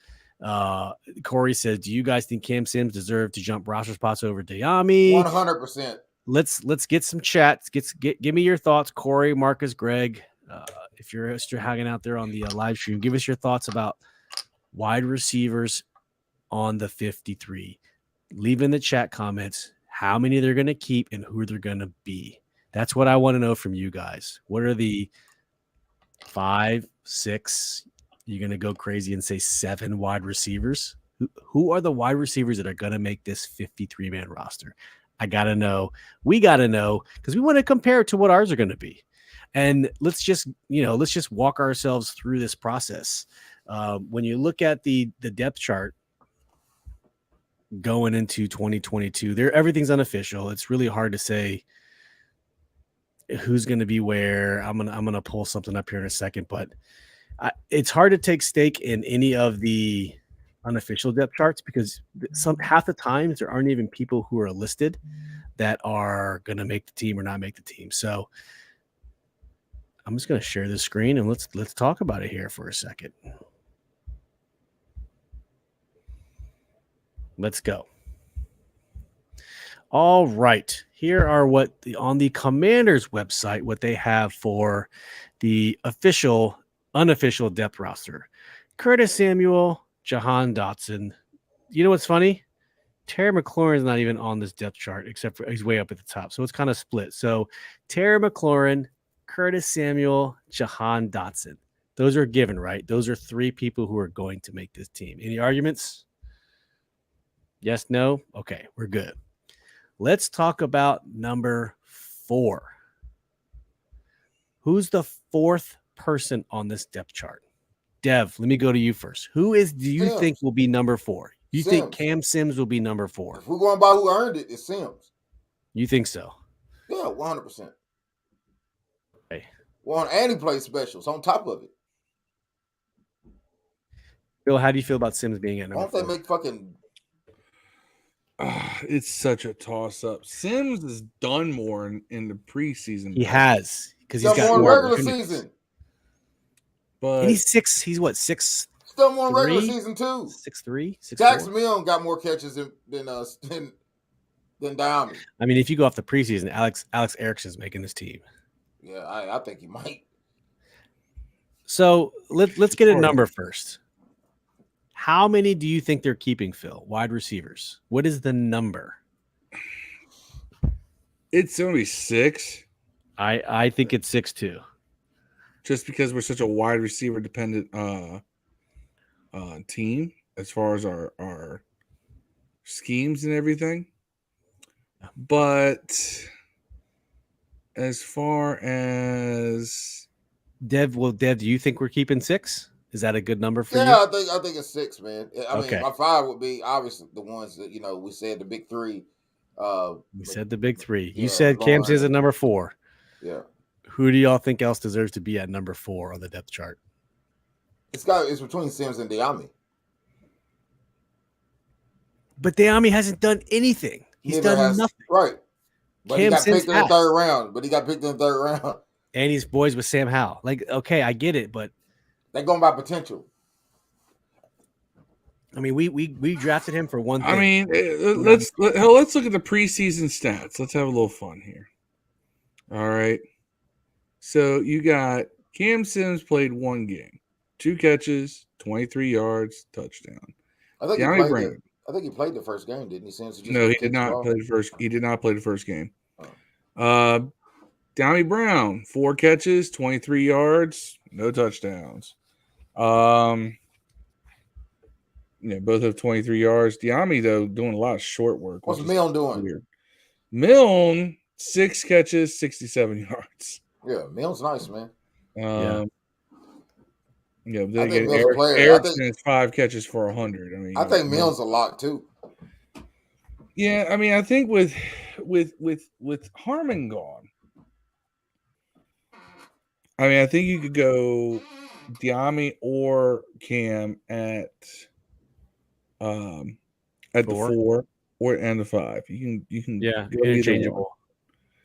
Corey says, do you guys think Cam Sims deserved to jump roster spots over Dayami? 100%. Let's get some chats. Give me your thoughts, Corey, Marcus, Greg. If you're hanging out there on the live stream, give us your thoughts about wide receivers on the 53. Leave in the chat comments how many they're going to keep and who they're going to be. That's what I want to know from you guys. What are the 5, 6? You're going to go crazy and say 7 wide receivers? Who are the wide receivers that are going to make this 53-man roster? I got to know. We got to know because we want to compare it to what ours are going to be. And let's just walk ourselves through this process. When you look at the depth chart going into 2022, everything's unofficial. It's really hard to say who's going to be where. I'm gonna pull something up here in a second, but it's hard to take stake in any of the unofficial depth charts because half the times there aren't even people who are listed that are going to make the team or not make the team. So I'm just going to share this screen and let's talk about it here for a second. Let's go. All right. Here are on the Commanders website, what they have for the unofficial depth roster. Curtis Samuel, Jahan Dotson. You know what's funny? Terry McLaurin is not even on this depth chart, except for he's way up at the top. So it's kind of split. So Terry McLaurin, Curtis Samuel, Jahan Dotson. Those are given, right? Those are three people who are going to make this team. Any arguments? Yes, no? Okay, we're good. Let's talk about number 4. Who's the 4th person on this depth chart? Dev, let me go to you first. Do you Sims. think will be number 4? You Sims. think Cam Sims will be number 4? If we're going by who earned it, it's Sims. You think so? Yeah, 100%. Okay. Well, and he played specials on top of it. Bill, how do you feel about Sims being at Why number don't 4? they make fucking... It's such a toss-up. Sims has done more in the preseason. He has, because he's Still got more in more regular opportunities. season. But And he's what, 6'3"? Still more in regular season too. 6'3"? 6'4"? Jackson Milne got more catches than Diami. I mean, if you go off the preseason, Alex Erickson's making this team. Yeah, I think he might. So let's get a number first. How many do you think they're keeping, Phil? Wide receivers. What is the number? it's going to be 6. I think it's 6 too. Just because we're such a wide receiver dependent team as far as our schemes and everything. But as far as Dev, do you think we're keeping 6? Is that a good number for you? Yeah, I think it's 6, man. I Okay. mean, my 5 would be obviously the ones that we said the big 3. We said the big 3. You yeah, said Cam Sims Lauren. at number 4. Yeah, Who do y'all think else deserves to be at number 4 on the depth chart? it's between Sims and Diami. But Diami hasn't done anything. He's done nothing. Right. But Cam he got Sims picked in the third round. And he's boys with Sam Howell. Like, okay, I get it, but They're going by potential. I mean, we drafted him for one thing. I mean, let's look at the preseason stats. Let's have a little fun here. All right. So you got Cam Sims played 1 game, 2 catches, 23 yards, touchdown. I think he played the first game, didn't he? Sims? No, he did not play the first. He did not play the first game. Downey Brown, 4 catches, 23 yards, no touchdowns. Both have 23 yards. Diami, though, doing a lot of short work. What's Milne doing? Weird. Milne, 6 catches, 67 yards. Yeah, Milne's nice, man. Then again, Erickson has 5 catches for 100. I mean, I think Milne's a lot too. Yeah, I mean, I think with Harmon gone, I mean, I think you could go Diami or Cam at the 4 and the 5. You can interchangeable.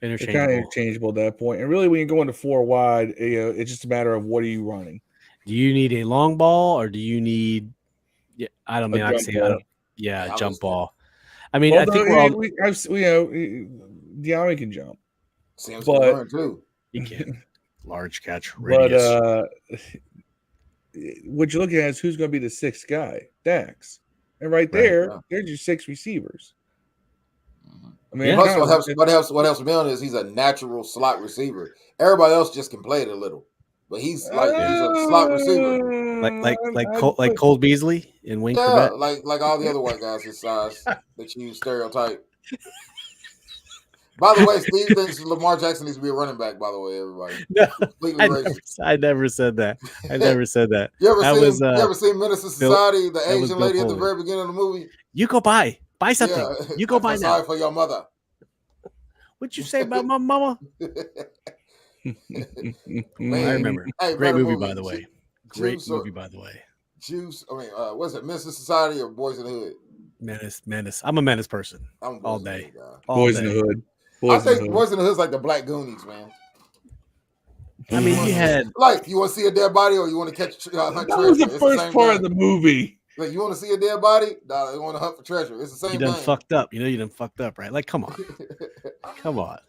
They're kind of interchangeable at that point. And really, when you're going to 4 wide, it's just a matter of what are you running. Do you need a long ball or do you need? Yeah, I don't mean I say I don't. Yeah, jump ball. I mean, I think Diami can jump. Sam's but too. He can. Large catch radius. But what you're looking at is who's going to be the 6th guy, Dax, and there's your 6 receivers. I mean, what helps Milne is he's a natural slot receiver. Everybody else just can play it a little, but he's a slot receiver, like Cole Beasley and Wayne Corbett. like all the other white guys his size that you stereotype. By the way, Steve thinks Lamar Jackson needs to be a running back. By the way, everybody. No, I never said that. I never said that. You ever seen Menace to Society? The Asian lady at the very beginning of the movie. You go buy something. Yeah, you go buy now. Sorry for your mother. What'd you say about my mama? Man, I remember. Hey, Great movie, by the way. Great movie, by the way. Juice. I mean, what's it? Menace to Society or Boys in the Hood? Menace. I'm a Menace person. All day. Boys in the Hood. I think Boys in the Hood is like the Black Goonies, man. I mean, you had you want to see a dead body or you want to catch hunt treasure? That was the first part of the movie. Like, you want to see a dead body? No, you want to hunt for treasure. It's the same thing. You done fucked up. You done fucked up, right? Like, come on. Come on.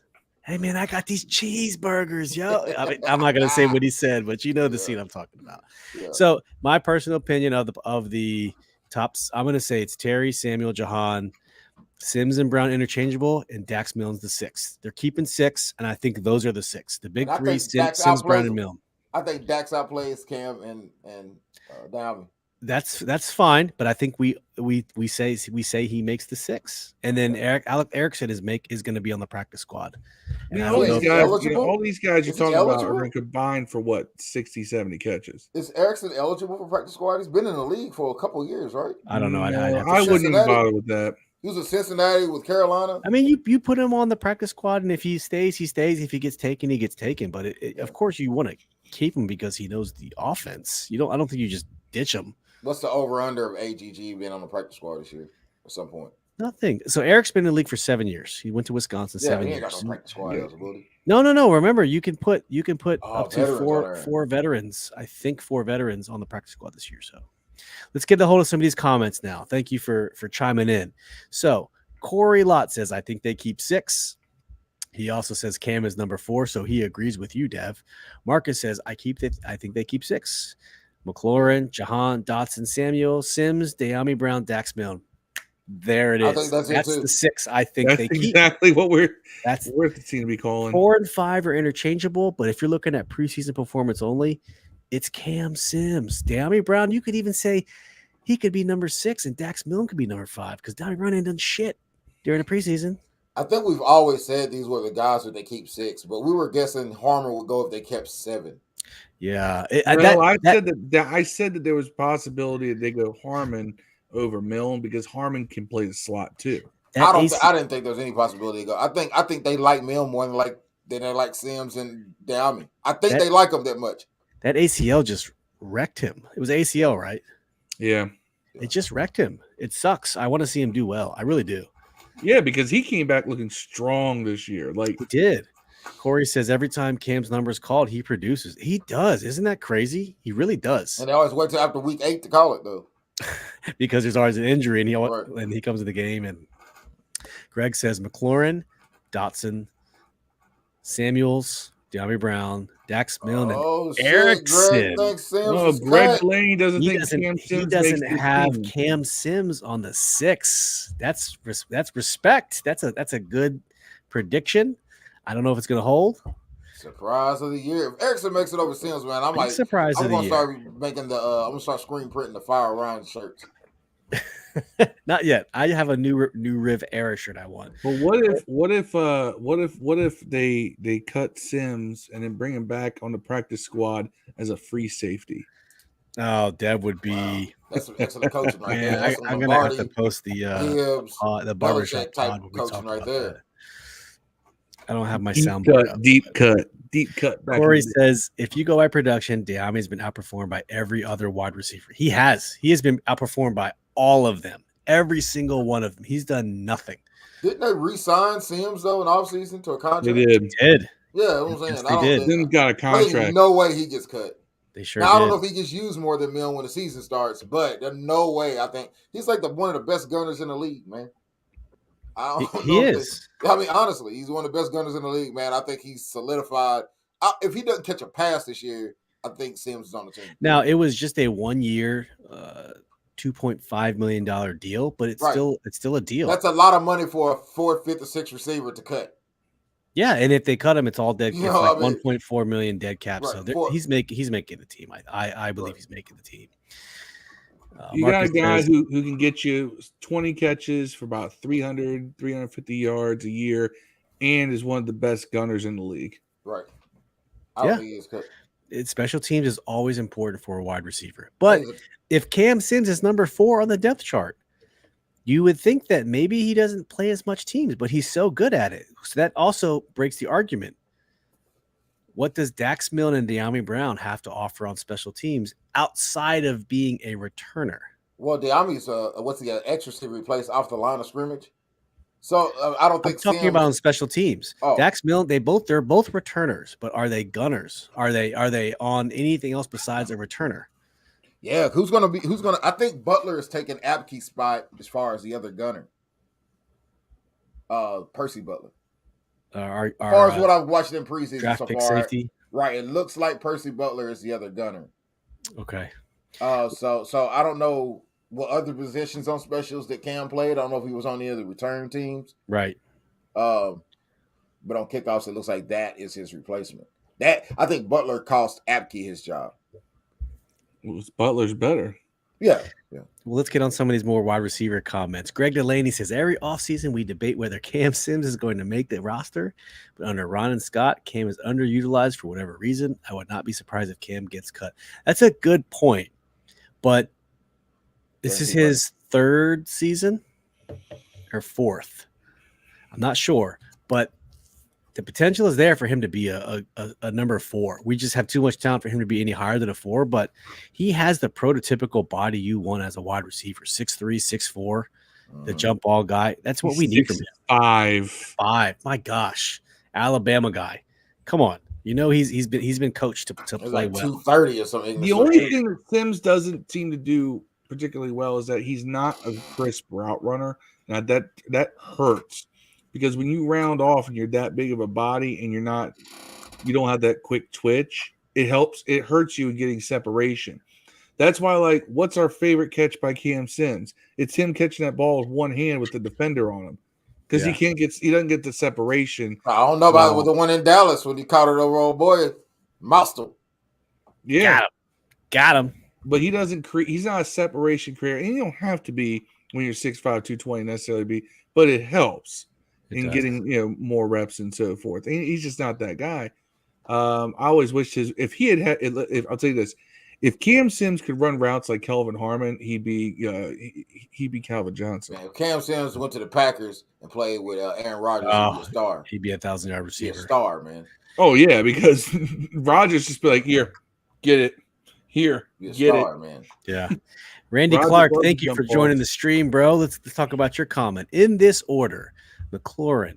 hey man, I got these cheeseburgers, yo. I mean, I'm not gonna say what he said, but you know the scene I'm talking about. Yeah. So my personal opinion of the tops, I'm gonna say it's Terry, Samuel, Jahan, Sims and Brown interchangeable, and Dax Milne's the 6th. They're keeping 6, and I think those are the 6. The big And I three: think Dax Sims, Brown, outplays and him. Milne. I think Dax outplays Cam and Diamond. That's fine, but I think we say he makes the 6, and then Alec Erickson is going to be on the practice squad. And I all don't know these if guys, eligible? all these guys you're Is he talking about are eligible? going to combine for what 60, 70 catches. Is Erickson eligible for practice squad? He's been in the league for a couple of years, right? I don't know. I'd No, have to I check. wouldn't even Cincinnati? bother with that. He was in Cincinnati with Carolina. I mean, you put him on the practice squad, and if he stays, he stays. If he gets taken, he gets taken. But of course, you want to keep him because he knows the offense. I don't think you just ditch him. What's the over/under of AGG being on the practice squad this year at some point? Nothing. So Eric's been in the league for 7 years. He went to Wisconsin 7 he ain't years. got no practice squad eligibility. No. Remember, you can put up to veterans four veterans. I think 4 veterans on the practice squad this year. So let's get a hold of some of these comments now. Thank you for chiming in. So Corey Lott says, I think they keep 6. He also says Cam is number 4, so he agrees with you, Dev. Marcus says, I think they keep 6. McLaurin, Jahan, Dotson, Samuel, Sims, Deami Brown, Dax Milne. There it is. I think that's the 6. I think that's they keep. exactly what we're the team to be calling. 4 and 5 are interchangeable, but if you're looking at preseason performance only, it's Cam Sims. Deami Brown, you could even say he could be number 6, and Dax Milne could be number 5 because Deami Brown ain't done shit during the preseason. I think we've always said these were the guys that they keep 6, but we were guessing Harmer would go if they kept 7. Yeah, I said that there was possibility that they go Harmon over Milne because Harmon can play the slot too. I didn't think there was any possibility to go. I think they like Milne more than they like Sims and Diami. I think they like him that much. That ACL just wrecked him. It was ACL, right? Yeah. It just wrecked him. It sucks. I want to see him do well. I really do. Yeah, because he came back looking strong this year. Like he did. Corey says every time Cam's number is called, he produces. He does. Isn't that crazy? He really does. And they always wait till after week 8 to call it, though. Because there's always an injury, and he comes to the game. And Greg says McLaurin, Dotson, Samuels, Deami Brown, Dax Milne, and Erickson. Greg Lane doesn't think Cam Sims he doesn't have Cam Sims on the 6. That's respect. That's a good prediction. I don't know if it's going to hold. Surprise of the year. If Erickson makes it over Sims, man, I'm like, surprise I'm going to start making the, I'm going to start screen printing the Fire Ryan shirts. Not yet. I have a new Riv Era shirt I want. But what if they cut Sims and then bring him back on the practice squad as a free safety? Oh, Dev would be. Wow. That's some excellent coaching right there. That's I'm gonna have to post the barbershop type coaching right there. I don't have my deep cut. Corey says, if you go by production, Deami's been outperformed by every other wide receiver. He has been outperformed by all of them. Every single one of them. He's done nothing. Didn't they re-sign Sims though in offseason to a contract? They did. Yeah, that's what I'm saying. They did. Then got a contract. No way he gets cut. They sure now, did. I don't know if he gets used more than Milne when the season starts, but there's no way. I think he's like one of the best gunners in the league, man. He is. I mean, honestly, he's one of the best gunners in the league, man. I think he's solidified. If he doesn't catch a pass this year, I think Sims is on the team. Now, it was just a 1-year, $2.5 million deal, but it's still a deal. That's a lot of money for a 4th, 5th, or 6th receiver to cut. Yeah, and if they cut him, it's all dead. It's like 1.4 million dead cap. Right, so he's making the team. I believe he's making the team. You got a guy who can get you 20 catches for about 300, 350 yards a year and is one of the best gunners in the league. Right. I don't think he is cut. Special teams is always important for a wide receiver. But if Cam Sims is number 4 on the depth chart, you would think that maybe he doesn't play as much teams, but he's so good at it. So that also breaks the argument. What does Dax Milne and Deami Brown have to offer on special teams outside of being a returner? Well, Deami's extra to replace off the line of scrimmage. So I don't think I'm talking about on special teams. Dax Milne, they're both returners, but are they gunners? Are they on anything else besides a returner? Yeah, I think Butler is taking Apke's spot as far as the other gunner. Percy Butler. Our As far as what I've watched in preseason draft so pick far, safety. right? It looks like Percy Butler is the other gunner. Okay. So I don't know what other positions on specials that Cam played. I don't know if he was on any of the return teams. Right. But on kickoffs, it looks like that is his replacement. That I think Butler cost Apke his job. Butler's better. Yeah. Well, let's get on some of these more wide receiver comments. Greg Delaney says, every offseason we debate whether Cam Sims is going to make the roster, but under Ron and Scott, Cam is underutilized for whatever reason. I would not be surprised if Cam gets cut. That's a good point, but this is his third season or fourth. I'm not sure, but the potential is there for him to be a number 4. We just have too much talent for him to be any higher than a 4, but he has the prototypical body you want as a wide receiver, 6'3", 6'4", the jump ball guy. That's what we need from him. 5. My gosh. Alabama guy. Come on. You know he's been coached to play like well. 230 or something. The only thing that Sims doesn't seem to do particularly well is that he's not a crisp route runner. Now that hurts. Because when you round off and you're that big of a body and you don't have that quick twitch, it hurts you in getting separation. That's why, like, what's our favorite catch by Cam Sims? It's him catching that ball with one hand with the defender on him. Because he doesn't get the separation. I don't know about with the one in Dallas when he caught it over old boy, Mostel. Yeah. Got him. But he doesn't he's not a separation creator. And you don't have to be when you're 6'5", 220 necessarily but it helps. In getting more reps and so forth. And he's just not that guy. I always wished if I'll tell you this, if Cam Sims could run routes like Kelvin Harmon, he'd be Calvin Johnson. Man, if Cam Sims went to the Packers and played with Aaron Rodgers, he'd be a star. He'd be a 1,000-yard receiver. He'd be a star, man. Oh yeah, because Rodgers just be like, here, get it. Here, get it, man. Yeah. Randy Clark, thank you for joining the stream, bro. Let's talk about your comment. In this order: McLaurin,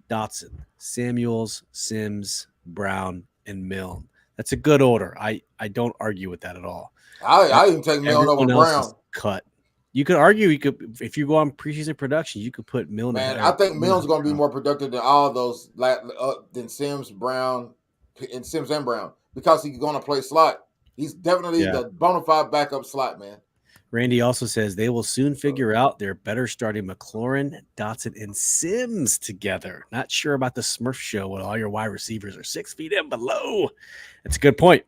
Dotson, Samuels, Sims, Brown, and Milne. That's a good order. I don't argue with that at all. I even take Milne over Brown. Cut. You could argue. If you go on preseason production, you could put Milne. Man, I think Milne's going to be more productive than all those than Sims, Brown, and Sims and Brown because he's going to play slot. He's definitely the bona fide backup slot, man. Randy also says they will soon figure out they're better starting McLaurin, Dotson, and Sims together. Not sure about the Smurf show when all your wide receivers are 6 feet and below. That's a good point.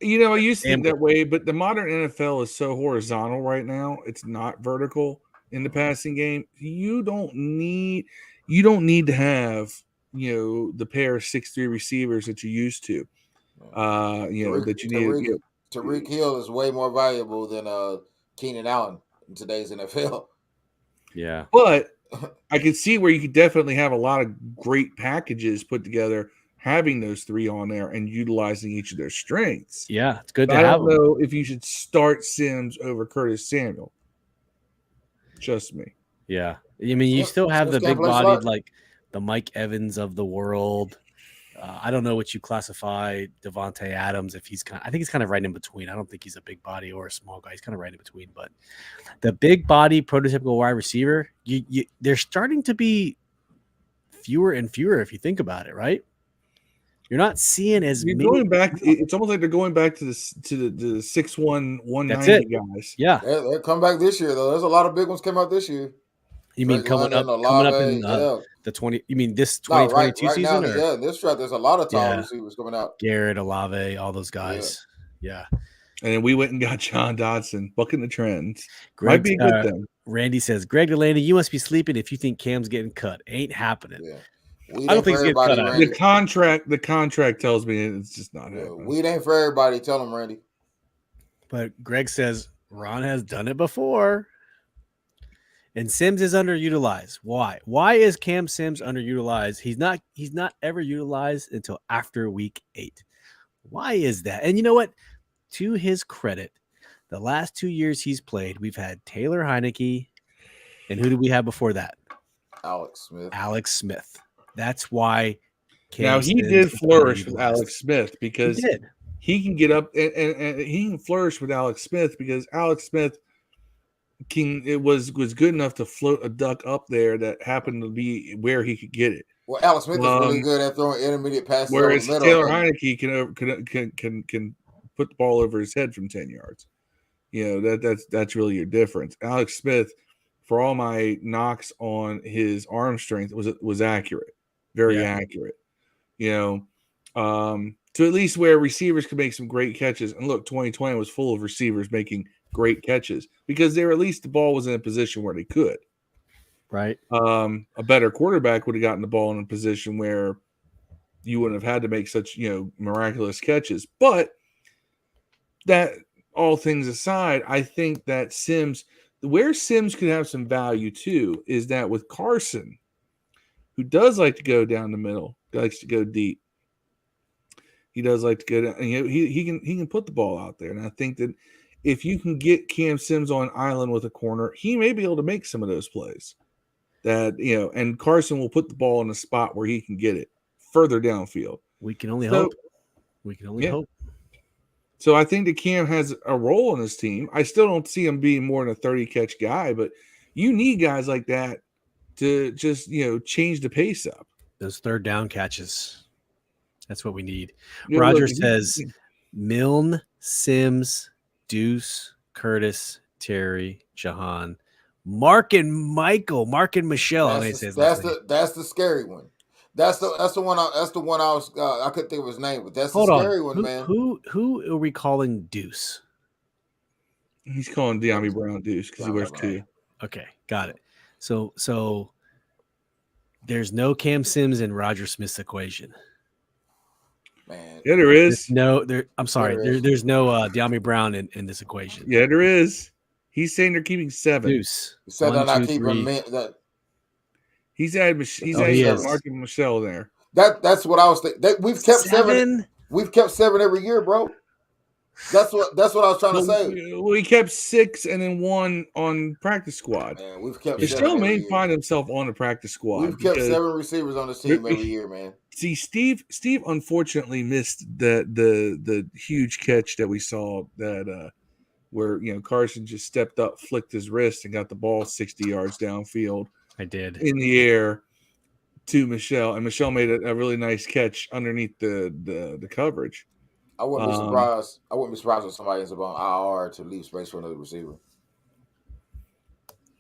I used to think that way, but the modern NFL is so horizontal right now. It's not vertical in the passing game. You don't need to have the pair of 6'3" receivers that you used to. That you need. Tyreek Hill is way more valuable than Keenan Allen in today's NFL. Yeah. But I can see where you could definitely have a lot of great packages put together, having those 3 on there and utilizing each of their strengths. Yeah, it's good but to have them. I don't know if you should start Sims over Curtis Samuel. Just me. Yeah. I mean, you still have the big-bodied, like the Mike Evans of the world. I don't know what you classify Devontae Adams if I think he's kind of right in between. I don't think he's a big body or a small guy. He's kind of right in between. But the big body prototypical wide receiver, they're starting to be fewer and fewer if you think about it, right? You're not seeing as many. Going back. It's almost like they're going back to the 6'1", 190 guys. Yeah, they'll come back this year though. There's a lot of big ones came out this year. You mean coming up in the 20? You mean this 2022 season? Now, this draft, there's a lot of tall receivers coming out. Garrett, Olave, all those guys. Yeah. And then we went and got John Dodson, bucking the trends. Might be a good thing. Randy says, Greg Delaney, you must be sleeping if you think Cam's getting cut. Ain't happening. Yeah. I don't think he's getting cut. The contract tells me it's just not happening. Weed ain't for everybody. Tell him, Randy. But Greg says Ron has done it before. And Sims is underutilized. Why? Why is Cam Sims underutilized? He's not ever utilized until after week 8. Why is that? And you know what? To his credit, the last 2 years he's played, we've had Taylor Heineke, and who did we have before that? Alex Smith. That's why. Now he did flourish with Alex Smith because he can get up and he can flourish with Alex Smith because Alex Smith was good enough to float a duck up there that happened to be where he could get it. Well, Alex Smith is really good at throwing intermediate passes over the Whereas middle. Taylor Heineke can put the ball over his head from 10 yards. That's really your difference. Alex Smith, for all my knocks on his arm strength, was accurate, very accurate. To at least where receivers could make some great catches. And look, 2020 was full of receivers making great catches because they were at least the ball was in a position where they could. Right. A better quarterback would have gotten the ball in a position where you wouldn't have had to make such miraculous catches. But that all things aside, I think that where Sims could have some value too is that with Carson, who does like to go down the middle, likes to go deep. He does like to go down, and he can put the ball out there. And I think that if you can get Cam Sims on island with a corner, he may be able to make some of those plays. And Carson will put the ball in a spot where he can get it further downfield. We can only hope. Hope. So I think that Cam has a role in this team. I still don't see him being more than a 30-catch guy, but you need guys like that to just, change the pace up. Those third down catches. That's what we need. Roger says Milne, Sims, Deuce, Curtis, Terry, Jahan, Mark and Michael, Mark and Michelle. That's the scary one. That's the one. I was. I couldn't think of his name, but that's the scary one, man. Who are we calling Deuce? He's calling De'Ami Brown Deuce because he wears 2. Okay, got it. So there's no Cam Sims in Roger Smith's equation. Man, yeah, there is. I'm sorry. There's no De'Ami Brown in this equation. Yeah, there is. He's saying they're keeping 7. Deuce. He said they're not keeping that. He's had Mark and Michelle there. That's what I was thinking. We've kept 7. We've kept 7 every year, bro. That's what I was trying to say. We kept 6 and then 1 on practice squad. Man, we've kept. Michelle may find himself on the practice squad. We've kept 7 receivers on this team every year, man. See, Steve unfortunately missed the huge catch that we saw that where Carson just stepped up, flicked his wrist, and got the ball 60 yards downfield. I did in the air to Michelle, and Michelle made a really nice catch underneath the coverage. I wouldn't be surprised. I wouldn't be surprised if somebody ends up on IR to leave space for another receiver.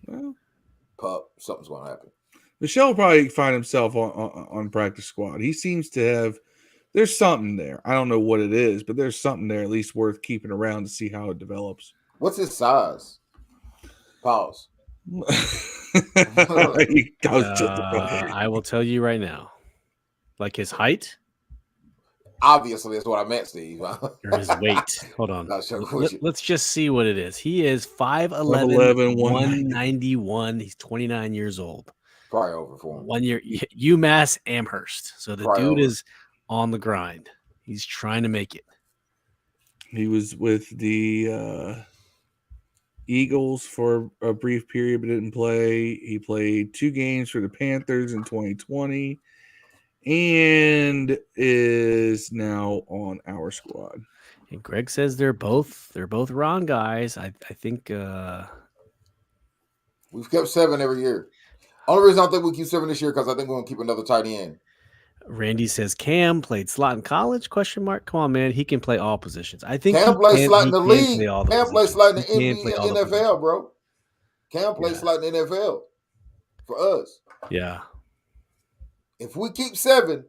Well, something's going to happen. Michelle will probably find himself on practice squad. He seems to have. There's something there. I don't know what it is, but there's something there at least worth keeping around to see how it develops. What's his size? Pause. I will tell you right now. Like his height? Obviously, that's what I meant, Steve. Or his weight. Hold on. Let's just see what it is. He is 5'11", 191. He's 29 years old. Probably over for him. 1 year. UMass Amherst. So the Probably dude over. is on the grind. He's trying to make it. He was with the Eagles for a brief period but didn't play. He played 2 games for the Panthers in 2020 and is now on our squad. And Greg says they're both wrong, guys. I think we've kept 7 every year. Only reason I don't think we keep 7 this year because I think we're gonna keep another tight end. Randy says Cam played slot in college? ? Come on, man. He can play all positions. I think Cam plays slot in the league. Cam plays slot in the NFL, bro. Cam plays slot in the NFL for us. Yeah. If we keep 7,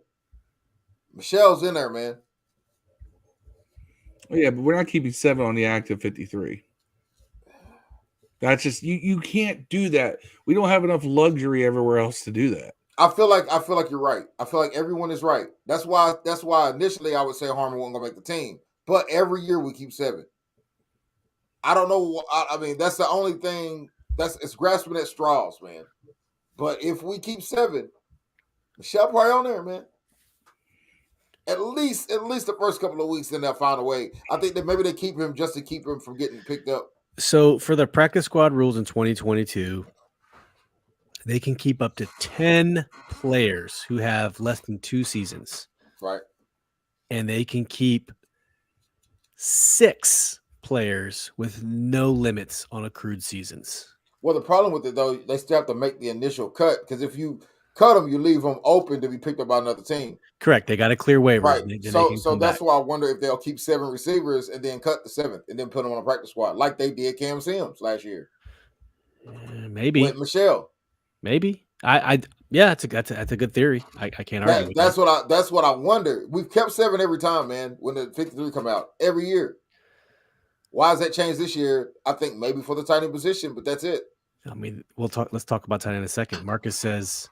Michelle's in there, man. Yeah, but we're not keeping 7 on the active 53. That's just you can't do that. We don't have enough luxury everywhere else to do that. I feel like you're right. I feel like everyone is right. That's why initially I would say Harmon wasn't gonna make the team. But every year we keep 7. I don't know. I mean, that's the only thing. It's grasping at straws, man. But if we keep 7, Michelle probably on there, man. At least the first couple of weeks, then they'll find a way. I think that maybe they keep him just to keep him from getting picked up. So for the practice squad rules in 2022, they can keep up to 10 players who have less than 2 seasons. Right. And they can keep 6 players with no limits on accrued seasons. Well, the problem with it, though, they still have to make the initial cut because if you cut them, you leave them open to be picked up by another team. Correct. They got to clear waivers. Right. Then So they can come that's back. why I wonder if they'll keep 7 receivers and then cut the 7th and then put them on a practice squad like they did Cam Sims last year. Maybe with Michelle. Maybe. Yeah, that's a good theory. I can't argue with that. That's what I wonder. We've kept 7 every time, man. When the 53 come out every year. Why has that changed this year? I think maybe for the tight end position, but that's it. I mean, let's talk about tight end in a second. Marcus says,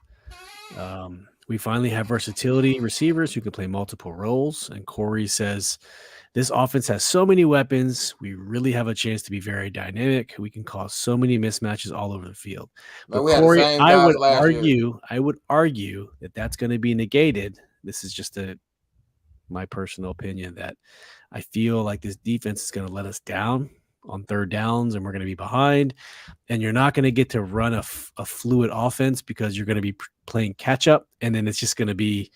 we finally have versatility receivers who can play multiple roles. And Corey says, this offense has so many weapons. We really have a chance to be very dynamic. We can cause so many mismatches all over the field. But Corey, I would argue that that's going to be negated. This is just my personal opinion, that I feel like this defense is going to let us down on third downs and we're going to be behind, and you're not going to get to run a fluid offense because you're going to be playing catch up. And then it's just going to be,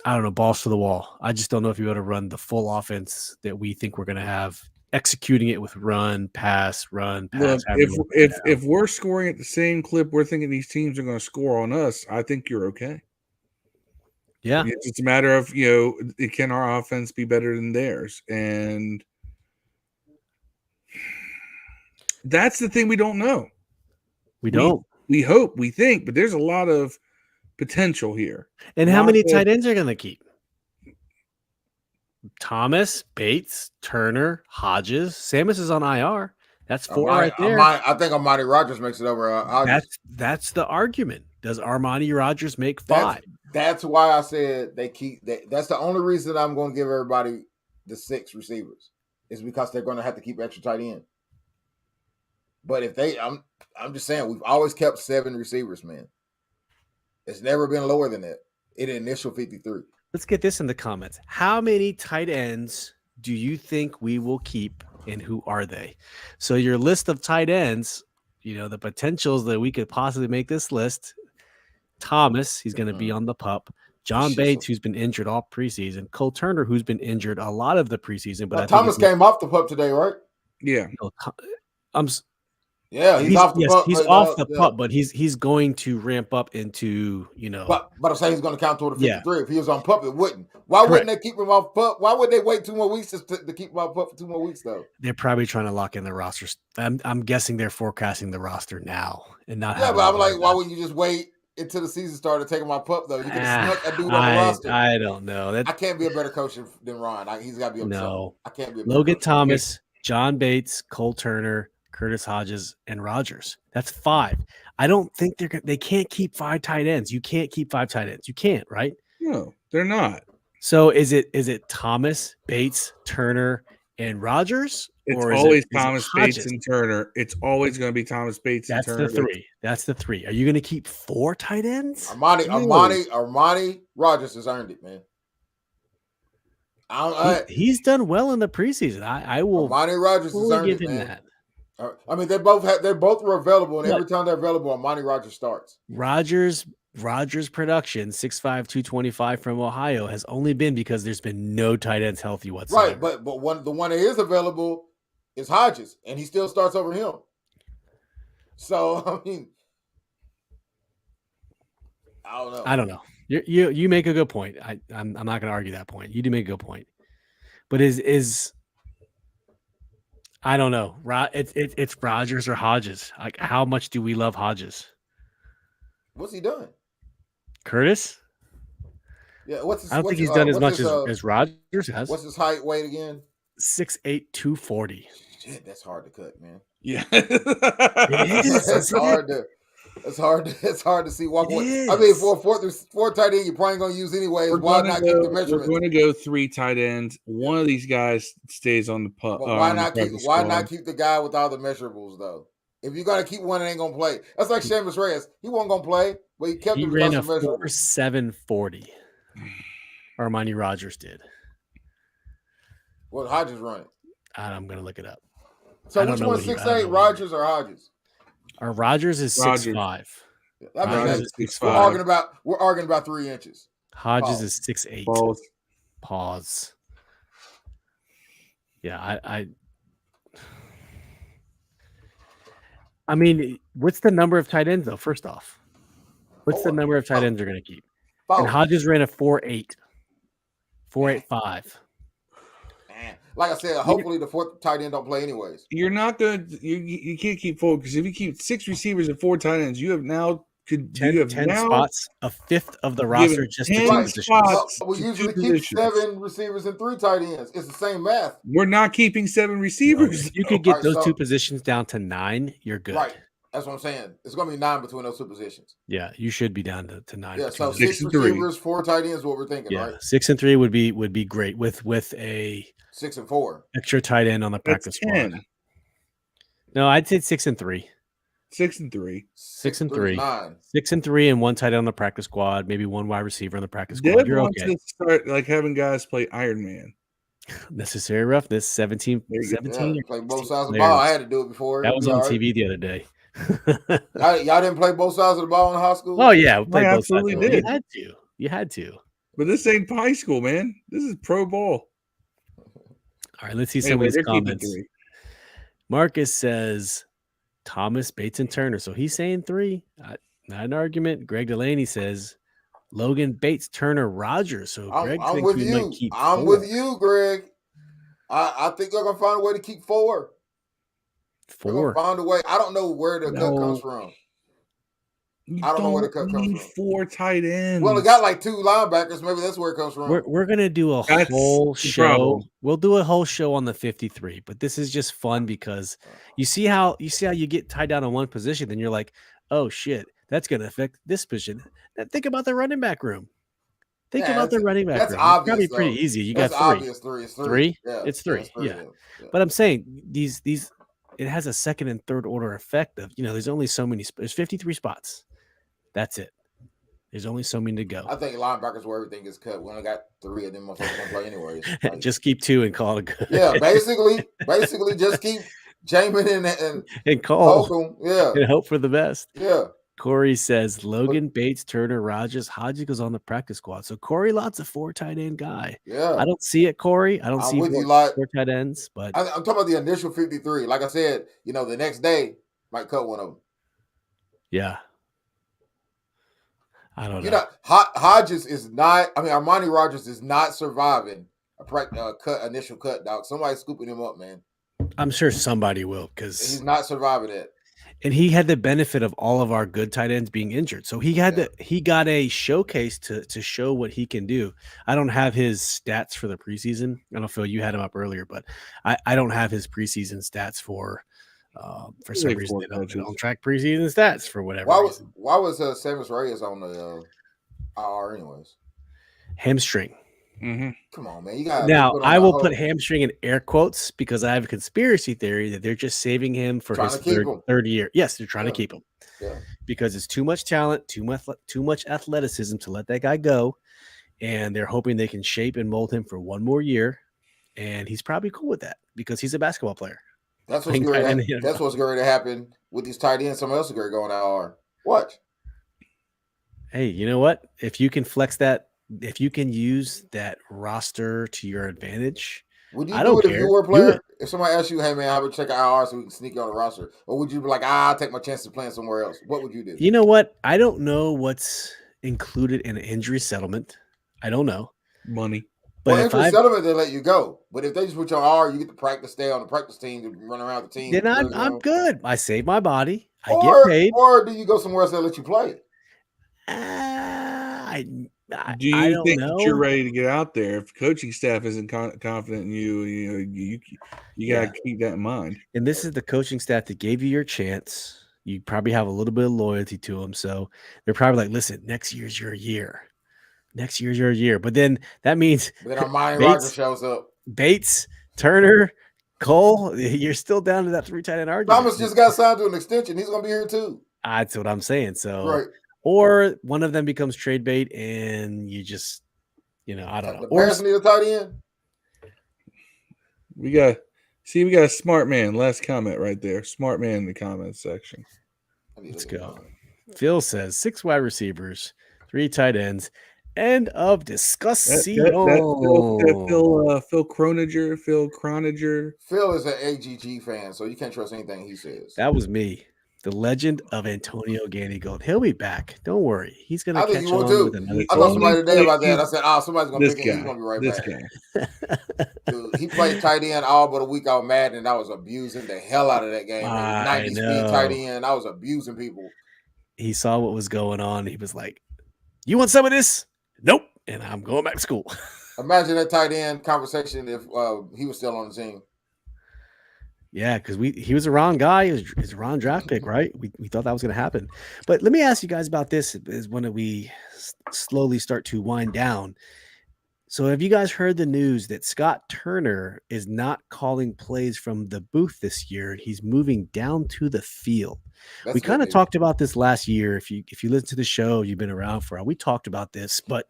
I don't know, balls to the wall. I just don't know if you're able to run the full offense that we think we're going to have, executing it with run, pass. Look, if we're scoring at the same clip we're thinking these teams are going to score on us, I think you're okay. Yeah. It's a matter of, can our offense be better than theirs? And that's the thing we don't know. We don't. We hope, we think, but there's a lot of potential here. And how many tight ends are going to keep? Thomas, Bates, Turner, Hodges. Samus is on IR. That's 4 right there. I think Armani Rogers makes it over Hodges. That's the argument. Does Armani Rogers make 5? That's why I said they keep. That's the only reason I'm going to give everybody the 6 receivers, is because they're going to have to keep extra tight end. But if I'm just saying, we've always kept 7 receivers, man. It's never been lower than that in the initial 53. Let's get this in the comments. How many tight ends do you think we will keep, and who are they? So your list of tight ends, the potentials that we could possibly make this list. Thomas, he's going to be on the PUP. John Bates, who's been injured all preseason. Cole Turner, who's been injured a lot of the preseason. But Thomas came off the PUP today, right? Yeah. He's off the PUP. He's off the PUP, but he's going to ramp up into, But I'm saying he's going to count toward the 53. Yeah. If he was on PUP, it wouldn't. Why wouldn't they keep him off PUP? Why would they wait 2 more weeks to keep him off PUP for 2 more weeks, though? They're probably trying to lock in the rosters. I'm guessing they're forecasting the roster now and not. Yeah, but I'm like, why wouldn't you just wait until the season started to take him off PUP, though? You could have snuck a dude on the roster. I don't know. I can't be a better coach than Ron. He's got to be upset. No. I can't be a Logan Thomas, John Bates, Cole Turner, Curtis Hodges, and Rogers. That's 5. I don't think they can't keep 5 tight ends. You can't keep 5 tight ends. You can't, right? No, they're not. So is it Thomas, Bates, Turner, and Rogers? It's always Thomas, Bates, and Turner. It's always going to be Thomas, Bates, and Turner. That's the 3. Are you going to keep 4 tight ends? Armani Rogers has earned it, man. He's done well in the preseason. I will. Armani Rogers has earned give it, him man. that. I mean, they both were available, and every time they're available, Armani Rogers starts. Rogers production, 6'5", 225 from Ohio, has only been because there's been no tight ends healthy whatsoever. Right, but the one that is available is Hodges, and he still starts over him. So I mean, I don't know. You make a good point. I'm not going to argue that point. You do make a good point, but is I don't know. It's Rogers or Hodges. Like, how much do we love Hodges? What's he done? Curtis? Yeah, I don't think he's done as much as Rogers has. What's his height, weight again? 6'8", 240. Shit, that's hard to cut, man. Yeah. It is. It's hard to see walk away. I mean, for a 4 tight end, you're probably going to use anyways. Why not keep the measurement? We're going to go 3 tight ends. One of these guys stays on the pup. Why not keep the guy with all the measurables, though? If you're going to keep one, it ain't going to play. That's like Seamus Reyes. He wasn't going to play, but he kept him. He ran a 4.740. Armani Rogers did. What Hodges running? I'm going to look it up. So which one's 6'8", Rogers or Hodges? Our Rogers is 6'5". We're arguing about 3 inches. Hodges is 6'8". Pause. Yeah, I mean, what's the number of tight ends though? First off, What's the number of tight ends they're going to keep? And 4. Hodges ran a 4.8, 4.85. Man. Like I said, hopefully the 4th tight end don't play anyways. You're not going to. You can't keep 4 because if you keep 6 receivers and 4 tight ends, you have now 10 spots, a fifth of the roster, just 10 to 2 positions. spots. We to usually 2 keep positions. 7 receivers and 3 tight ends. It's the same math. We're not keeping 7 receivers. If you could get those 2 positions down to 9, you're good. Right. That's what I'm saying. It's going to be 9 between those 2 positions. Yeah, you should be down to 9. Yeah, so 6 6 and 3. receivers, 4 tight ends. What we're thinking, right? 6 and 3 would be great with a 6 and 4 extra tight end on the practice squad. 10. No, I'd say 6 and 3. 6 and 3. 6 and 3. 9. 6 and 3 and 1 tight end on the practice squad, maybe 1 wide receiver on the practice squad. Deb You're wants okay. to start like having guys play Iron Man. Necessary roughness, 17. Yeah, play both sides of the ball. I had to do it before. That was on TV the other day. Y'all didn't play both sides of the ball in high school? Oh, yeah. We played both sides. Absolutely did. You had to. But this ain't high school, man. This is pro ball. All right, let's see some of these comments. 3. Marcus says Thomas, Bates, and Turner. So he's saying 3. Not an argument. Greg Delaney says Logan, Bates, Turner, Rogers. So Greg I'm thinks with we you. might keep I'm 4. with you, Greg. I think they're gonna find a way to keep 4. 4. They're gonna find a way. I don't know where the cut comes from. I don't know where the cut comes from. 4 tight ends. Well, it got like 2 linebackers. Maybe that's where it comes from. We're gonna do a whole show. Problem. We'll do a whole show on the 53, but this is just fun because you see how you get tied down on one position, then you're like, oh shit, that's gonna affect this position. Now think about the running back room. Think about the running back that's room. Obvious, it's probably pretty easy. You that's got 3. Obvious 3. It's 3. 3? Yeah, It's 3. It's 3. Yeah. But I'm saying these it has a second and third order effect of, there's only so many. There's 53 spots. That's it. There's only so many to go. I think linebackers where everything gets cut. We only got 3 of them motherfuckers gonna play anyways. Like, Just keep 2 and call it good. yeah, basically just keep Jamin and call. Holcomb. Yeah. And hope for the best. Yeah. Corey says Logan, Bates, Turner, Rogers, Hodges goes on the practice squad. So Corey Lott's a 4 tight end guy. Yeah. I don't see it, Corey. I don't see 4 tight ends, but I'm talking about the initial 53. Like I said, the next day might cut one of them. Yeah. I don't know. Hodges is not. Armani Rogers is not surviving a initial cut, dog. Somebody's scooping him up, man. I'm sure somebody will because he's not surviving it. And he had the benefit of all of our good tight ends being injured, so he got a showcase to show what he can do. I don't have his stats for the preseason. I don't feel you had him up earlier, but I don't have his preseason stats for some reason they don't track preseason stats for whatever reason. Why was Samus Reyes on the IR anyways? Hamstring. Mm-hmm. Come on, man! You got now. I will put hamstring in air quotes because I have a conspiracy theory that they're just saving him for his third year. Yes, they're trying to keep him. Yeah. Because it's too much talent, too much athleticism to let that guy go, and they're hoping they can shape and mold him for one more year, and he's probably cool with that because he's a basketball player. That's what's going to happen with these tight ends. Someone else is going to go on IR. Watch. Hey, you know what? If you can flex that. If you can use that roster to your advantage, would you do it if you were a player? If somebody asked you, hey man, I would check IR so we can sneak on the roster, or would you be like, I'll take my chances playing somewhere else? What would you do? You know what? I don't know what's included in an injury settlement. I don't know. Money. But injury settlement, they let you go. But if they just put you on IR, you get to practice, stay on the practice team to run around the team. Then I'm good. I save my body. I get paid. Or do you go somewhere else that let you play? Do you think that you're ready to get out there? If coaching staff isn't confident in you, you got to keep that in mind. And this is the coaching staff that gave you your chance. You probably have a little bit of loyalty to them, so they're probably like, "Listen, next year's your year. Next year's your year." But then that means then Armani Rogers shows up. Bates, Turner, Cole, you're still down to that 3 tight end argument. Thomas just got signed to an extension. He's going to be here too. That's what I'm saying. So. Right. Or one of them becomes trade bait, and you just, I don't know. Or need a tight end. We got a smart man. Last comment right there. Smart man in the comments section. Let's go. Phil says 6 wide receivers, 3 tight ends. End of discussion. Phil Croninger. Phil is an AGG fan, so you can't trust anything he says. That was me. The legend of Antonio Gandy Gold. He'll be back. Don't worry. He's going to I think catch you will on with too. another I team. thought somebody today about that. I He's- said, somebody's gonna This pick him. He's guy. gonna be right This back. guy. Dude, he played tight end all but a week out mad, and I was abusing the hell out of that game. I 90 speed know. tight end. I was abusing people. He saw what was going on. He was like, "You want some of this?" Nope. And I'm going back to school. Imagine that tight end conversation if he was still on the team. Yeah, because he was a Ron guy. He's a Ron draft pick, right? We thought that was going to happen. But let me ask you guys about this is when we slowly start to wind down. So have you guys heard the news that Scott Turner is not calling plays from the booth this year? He's moving down to the field. That's We good kind of news. talked about this last year. If you listen to the show, you've been around for a while. We talked about this, but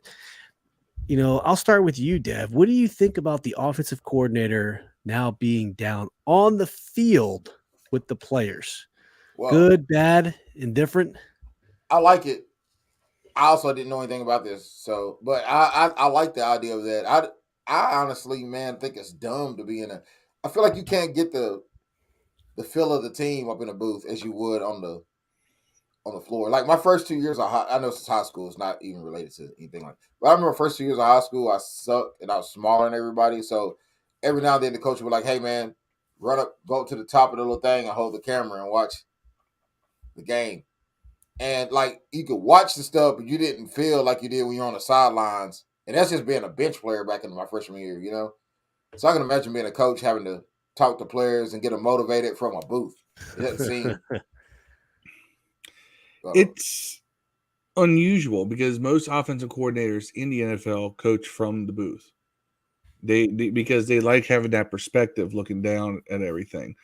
I'll start with you, Dev. What do you think about the offensive coordinator now being down on the field with the players? Well, Good, bad, indifferent? I like it. I also didn't know anything about this, so but I like the idea of that. I honestly, man, think it's dumb to be in a. I feel like you can't get the feel of the team up in a booth as you would on the floor. Like my first 2 years of I know it's high school, it's not even related to anything like. But I remember first 2 years of high school, I sucked and I was smaller than everybody. So every now and then the coach would be like, "Hey man, run up, go up to the top of the little thing and hold the camera and watch the game." And like you could watch the stuff, but you didn't feel like you did when you're on the sidelines. And that's just being a bench player back in my freshman year. So I can imagine being a coach having to talk to players and get them motivated from a booth. It doesn't seem. It's unusual because most offensive coordinators in the NFL coach from the booth. Because they like having that perspective looking down at everything,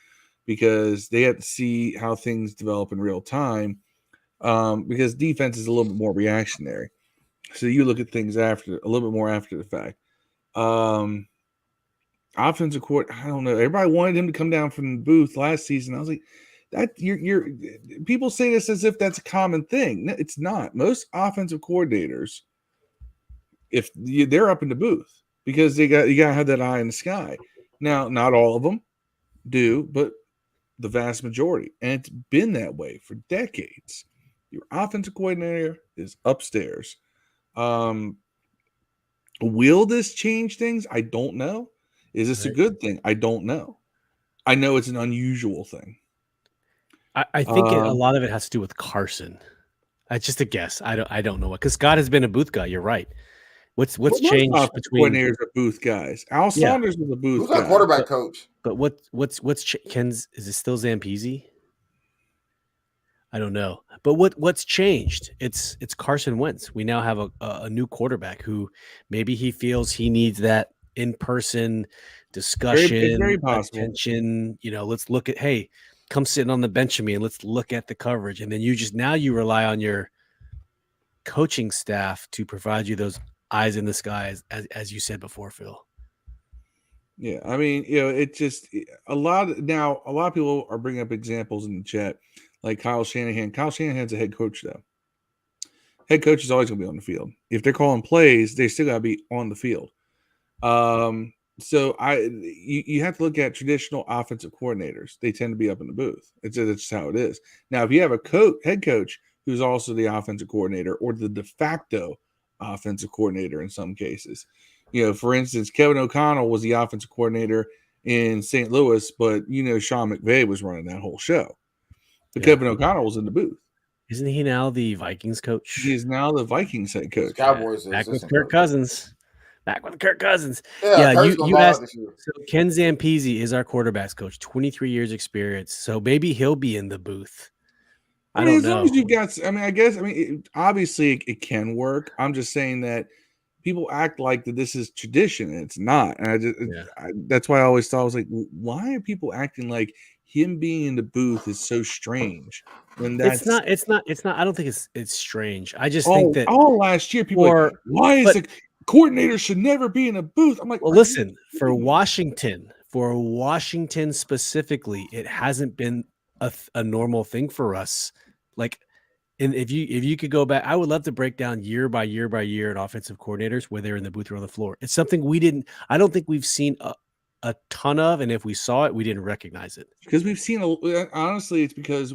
because they have to see how things develop in real time. Because defense is a little bit more reactionary, so you look at things a little bit more after the fact. Offensive court, I don't know. Everybody wanted him to come down from the booth last season. I was like, that you're people say this as if that's a common thing. No, it's not. Most offensive coordinators, they're up in the booth because you got to have that eye in the sky. Now, not all of them do, but the vast majority, and it's been that way for decades. Your offensive coordinator is upstairs. Will this change things? I don't know. Is this a good thing? I don't know. I know it's an unusual thing. I think a lot of it has to do with Carson. It's just a guess. I don't know what, because Scott has been a booth guy. You're right. What's changed between coordinators are booth guys? Al Saunders was a booth guy. Who's our quarterback coach? But Ken's, is it still Zampese? I don't know. But what's changed? It's Carson Wentz. We now have a new quarterback who maybe he feels he needs that in-person discussion, very possible. attention. Let's look at, hey, come sitting on the bench of me and let's look at the coverage. And then you rely on your coaching staff to provide you those eyes in the sky, as you said before, Phil. Yeah, I mean, it's just a lot of people are bringing up examples in the chat, like Kyle Shanahan. Kyle Shanahan's a head coach, though. Head coach is always going to be on the field. If they're calling plays, they still got to be on the field. So you have to look at traditional offensive coordinators. They tend to be up in the booth. It's just how it is. Now, if you have a head coach who's also the offensive coordinator or the de facto offensive coordinator in some cases, for instance, Kevin O'Connell was the offensive coordinator in St. Louis, but Sean McVay was running that whole show. But Kevin O'Connell was in the booth. Isn't he now the Vikings coach? He is now the Vikings head coach. Cowboys back with Kirk Cousins. Yeah, you asked. So Ken Zampese is our quarterbacks coach, 23 years experience. So maybe he'll be in the booth. I don't know. As long as you've got, I guess, obviously it can work. I'm just saying that people act like that this is tradition, and it's not. And that's why I always thought, I was like, why are people acting like him being in the booth is so strange? When it's not. I don't think it's strange. I just think that last year people were like, why is the coordinator should never be in a booth? I'm like, well, listen, for Washington specifically, it hasn't been a normal thing for us. Like, and if you could go back, I would love to break down year by year at offensive coordinators where they're in the booth or on the floor. It's something I don't think we've seen a ton of, and if we saw it, we didn't recognize it. Because we've seen, honestly, it's because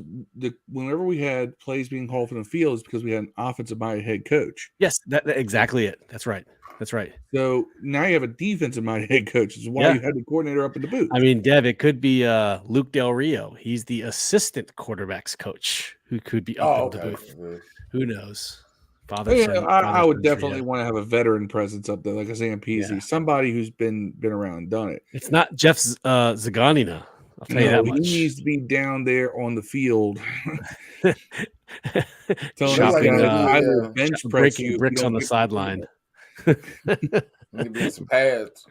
whenever we had plays being called from the field, it's because we had an offensive-minded head coach. Yes, that exactly it. That's right. So now you have a defensive-minded head coach. This is why you had the coordinator up in the booth. I mean, Dev, it could be Luke Del Rio. He's the assistant quarterbacks coach who could be up in the booth. Who knows? I would definitely want to have a veteran presence up there, like a Zampese, somebody who's been around and done it. It's not Jeff Zaganina. I'll tell you that much. He needs to be down there on the field. Breaking bricks on the sideline. Maybe some pads.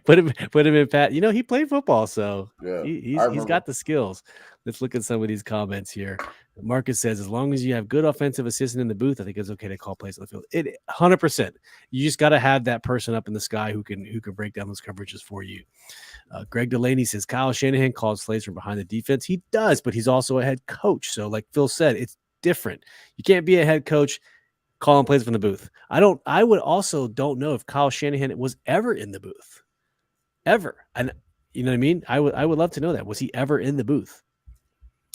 Put him in Pat. He played football, so he's got the skills. Let's look at some of these comments here. Marcus says, as long as you have good offensive assistant in the booth, I think it's okay to call plays on the field. 100%. You just got to have that person up in the sky who can break down those coverages for you. Greg Delaney says Kyle Shanahan calls plays from behind the defense. He does, but he's also a head coach. So, like Phil said, it's different. You can't be a head coach calling plays from the booth. I would also don't know if Kyle Shanahan was ever in the booth, ever. And you know what I mean? I would love to know that. Was he ever in the booth?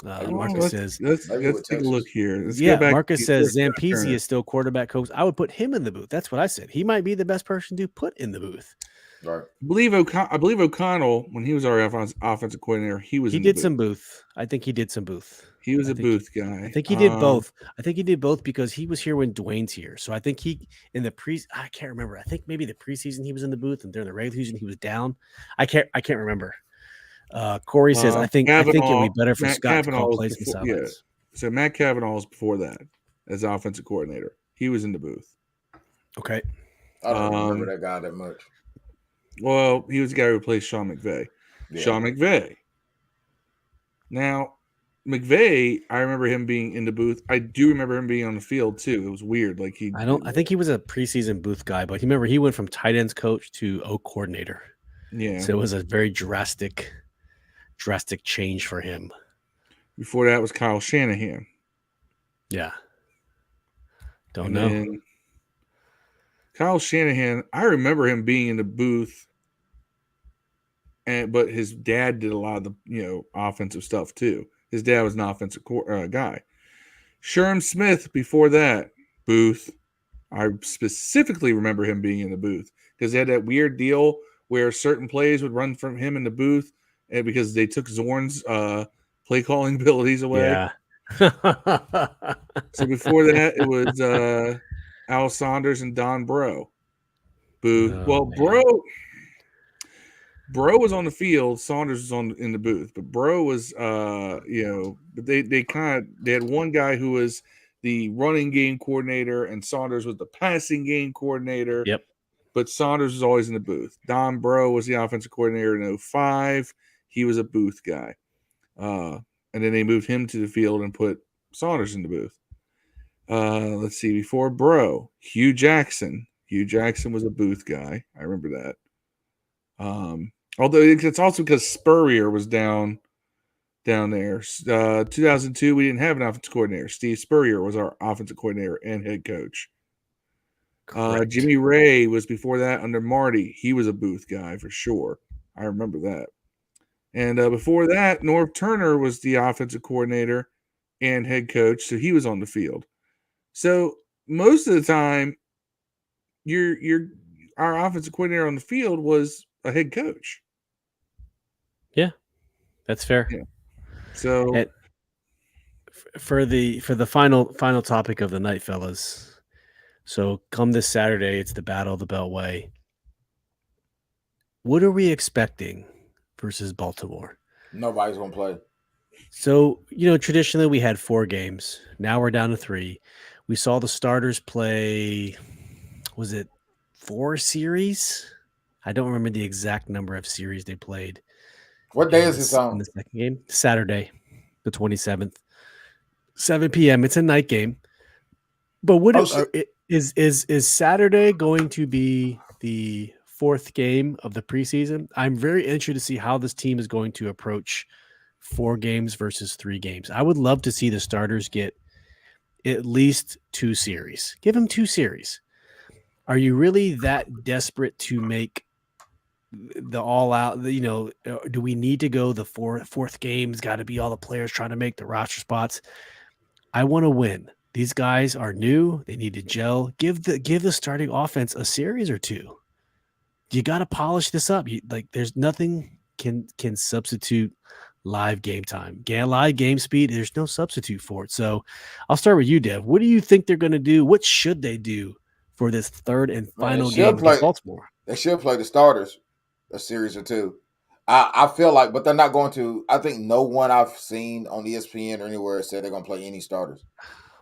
Marcus says, let's take a look here. Marcus says Zampese is still quarterback coach. I would put him in the booth. That's what I said. He might be the best person to put in the booth. Right. I believe O'Connell, when he was our offensive coordinator, he did some booth. I think he did some booth. He was a booth guy. I think he did both. I think he did both because he was here when Dwayne's here. So I think I can't remember. I think maybe the preseason he was in the booth, and during the regular season he was down. I can't remember. Corey says, I think it would be better for Scott to call plays from sidelines. Yeah. So Matt Cavanaugh was before that as offensive coordinator. He was in the booth. Okay. I don't remember that guy that much. Well, he was the guy who replaced Sean McVay. Yeah. Sean McVay. Now, McVay, I remember him being in the booth. I do remember him being on the field too. It was weird. Like I think he was a preseason booth guy, but he went from tight ends coach to O coordinator. Yeah. So it was a very drastic change for him. Before that was Kyle Shanahan. Yeah. Don't know. Kyle Shanahan, I remember him being in the booth, but his dad did a lot of the offensive stuff too. His dad was an offensive guy. Sherm Smith, before that, booth. I specifically remember him being in the booth because they had that weird deal where certain plays would run from him in the booth, and because they took Zorn's play calling abilities away. Yeah. So before that, it was Al Saunders and Don Bro. Booth. Oh, Bro was on the field. Saunders was in the booth, but Bro was, but they had one guy who was the running game coordinator, and Saunders was the passing game coordinator. Yep. But Saunders was always in the booth. Don Bro was the offensive coordinator in 2005. He was a booth guy, and then they moved him to the field and put Saunders in the booth. Let's see. Before Bro, Hugh Jackson. Hugh Jackson was a booth guy. I remember that. Although it's also because Spurrier was down there. 2002, we didn't have an offensive coordinator. Steve Spurrier was our offensive coordinator and head coach. Jimmy Ray was before that under Marty. He was a booth guy for sure. I remember that. And before that, Norv Turner was the offensive coordinator and head coach, so he was on the field. So most of the time, our offensive coordinator on the field was a head coach. Yeah, that's fair. Yeah. So for the final topic of the night, fellas. So come this Saturday, it's the Battle of the Beltway. What are we expecting versus Baltimore? Nobody's gonna play. So, traditionally we had 4 games. Now we're down to 3. We saw the starters play, was it 4 series? I don't remember the exact number of series they played. What day is this on? In the second game? Saturday, the 27th. 7 p.m. It's a night game. But is Saturday going to be the 4th game of the preseason? I'm very interested to see how this team is going to approach 4 games versus 3 games. I would love to see the starters get at least 2 series. Give them 2 series. Are you really that desperate to make the all out, do we need to go the fourth game's got to be all the players trying to make the roster spots? I want to win. These guys are new. They need to gel. Give the starting offense a series or two. You got to polish this up. There's nothing can substitute live game time. Live game speed, there's no substitute for it. So I'll start with you, Dev. What do you think they're going to do? What should they do for this third and final game against Baltimore? They should play the starters a series or two. I feel like, but they're not going to. I think no one I've seen on ESPN or anywhere said they're going to play any starters.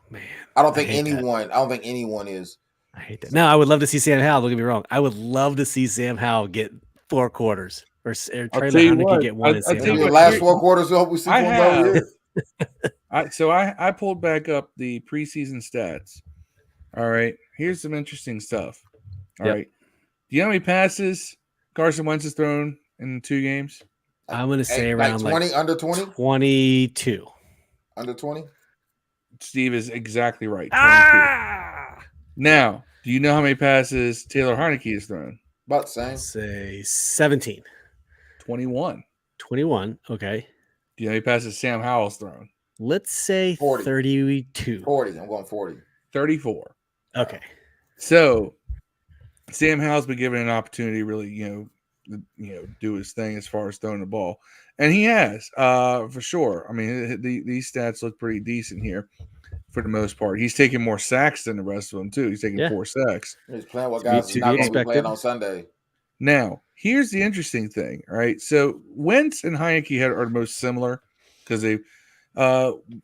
Man, I don't think anyone is. I hate that. No, I would love to see Sam Howell. Don't get me wrong. I would love to see Sam Howell get 4 quarters or Trey Lehane get one. The last 4 quarters, we hope we see one over here. So I pulled back up the preseason stats. All right, here's some interesting stuff. All right, do you know how many passes Carson Wentz has thrown in 2 games? I'm going to say around 20, under 20, 22, under 20. Steve is exactly right. 22. Ah! Now, do you know how many passes Taylor Heineke has thrown? About the same. Say 17. 21. 21. Okay. Do you know how many passes Sam Howell's thrown? Let's say 40. 32. 40. I'm going 40. 34. Okay. So Sam Howell's been given an opportunity to really, do his thing as far as throwing the ball. And he has, for sure. I mean, these stats look pretty decent here for the most part. He's taking more sacks than the rest of them, too. He's taking 4 sacks. He's playing what guys are not going to be playing on Sunday. Now, here's the interesting thing, all right? So Wentz and Heineke are the most similar because they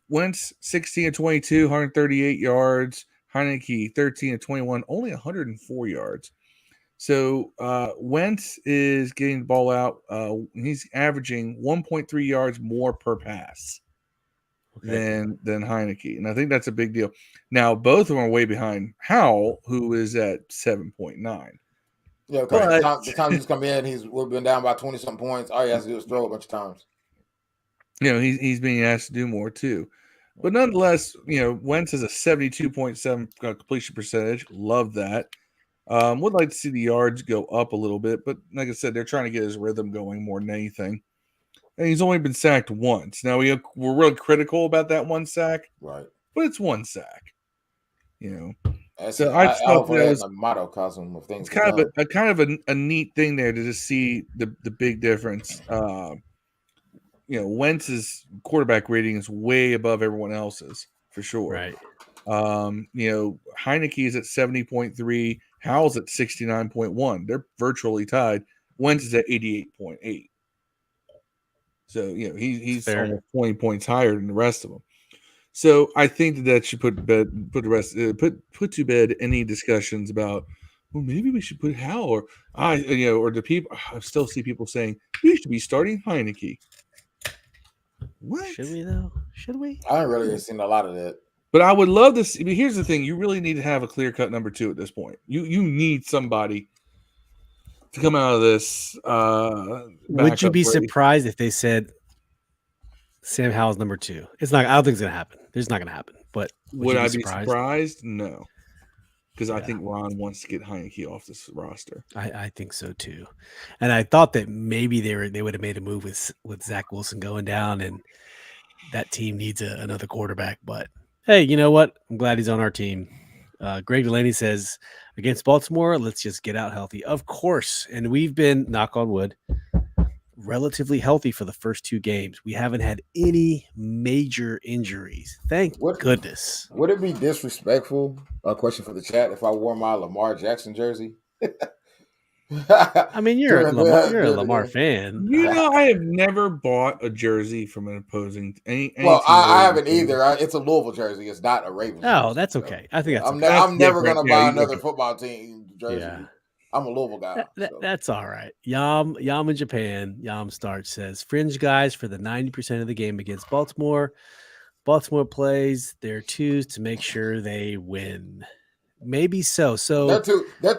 Wentz 16 of 22, 138 yards. Heineke 13 of 21, only 104 yards. So Wentz is getting the ball out. He's averaging 1.3 yards more per pass than Heineke, and I think that's a big deal. Now, both of them are way behind Howell, who is at 7.9. Yeah, because the time he's come in, we've been down by 20-something points. All he has to do is throw a bunch of times. He's being asked to do more too. But nonetheless, Wentz has a 72.7 completion percentage. Love that. Would like to see the yards go up a little bit, but like I said, they're trying to get his rhythm going more than anything. And he's only been sacked once. Now we're really critical about that 1 sack, right? But it's 1 sack. So I thought that was a microcosm of things. It's kind of a neat thing there to just see the big difference. Wentz's quarterback rating is way above everyone else's for sure. Right. Heineke is at 70.3. Howell's at 69.1. They're virtually tied. Wentz is at 88.8. So, he's almost 20 points higher than the rest of them. So I think that should put to bed any discussions about, well, maybe we should put Howell or the people. I still see people saying we should be starting Heineke. What? Should we though? Should we? I haven't really seen a lot of that. But I would love to see. But here's the thing: you really need to have a clear-cut number 2 at this point. You need somebody to come out of this. Would you be surprised if they said Sam Howell's number 2? It's not. I don't think it's gonna happen. It's not gonna happen. But would I be surprised? No, because I think Ron wants to get Heineke off this roster. I think so too, and I thought that maybe they would have made a move with Zach Wilson going down, and that team needs another quarterback. But hey, you know what? I'm glad he's on our team. Greg Delaney says, against Baltimore, let's just get out healthy. Of course. And we've been, knock on wood, relatively healthy for the first 2 games. We haven't had any major injuries. Thank goodness. Would it be disrespectful, a question for the chat, if I wore my Lamar Jackson jersey? I mean, you're a Lamar fan. I have never bought a jersey from an opposing. I haven't either. It's a Louisville jersey. It's not a Ravens. Oh, that's okay. I think that's. I'm never going to buy another football team jersey. Yeah. I'm a Louisville guy. That's all right. Yam in Japan. Yam Starch says fringe guys for the 90% of the game against Baltimore. Baltimore plays their 2s to make sure they win. Maybe so. So that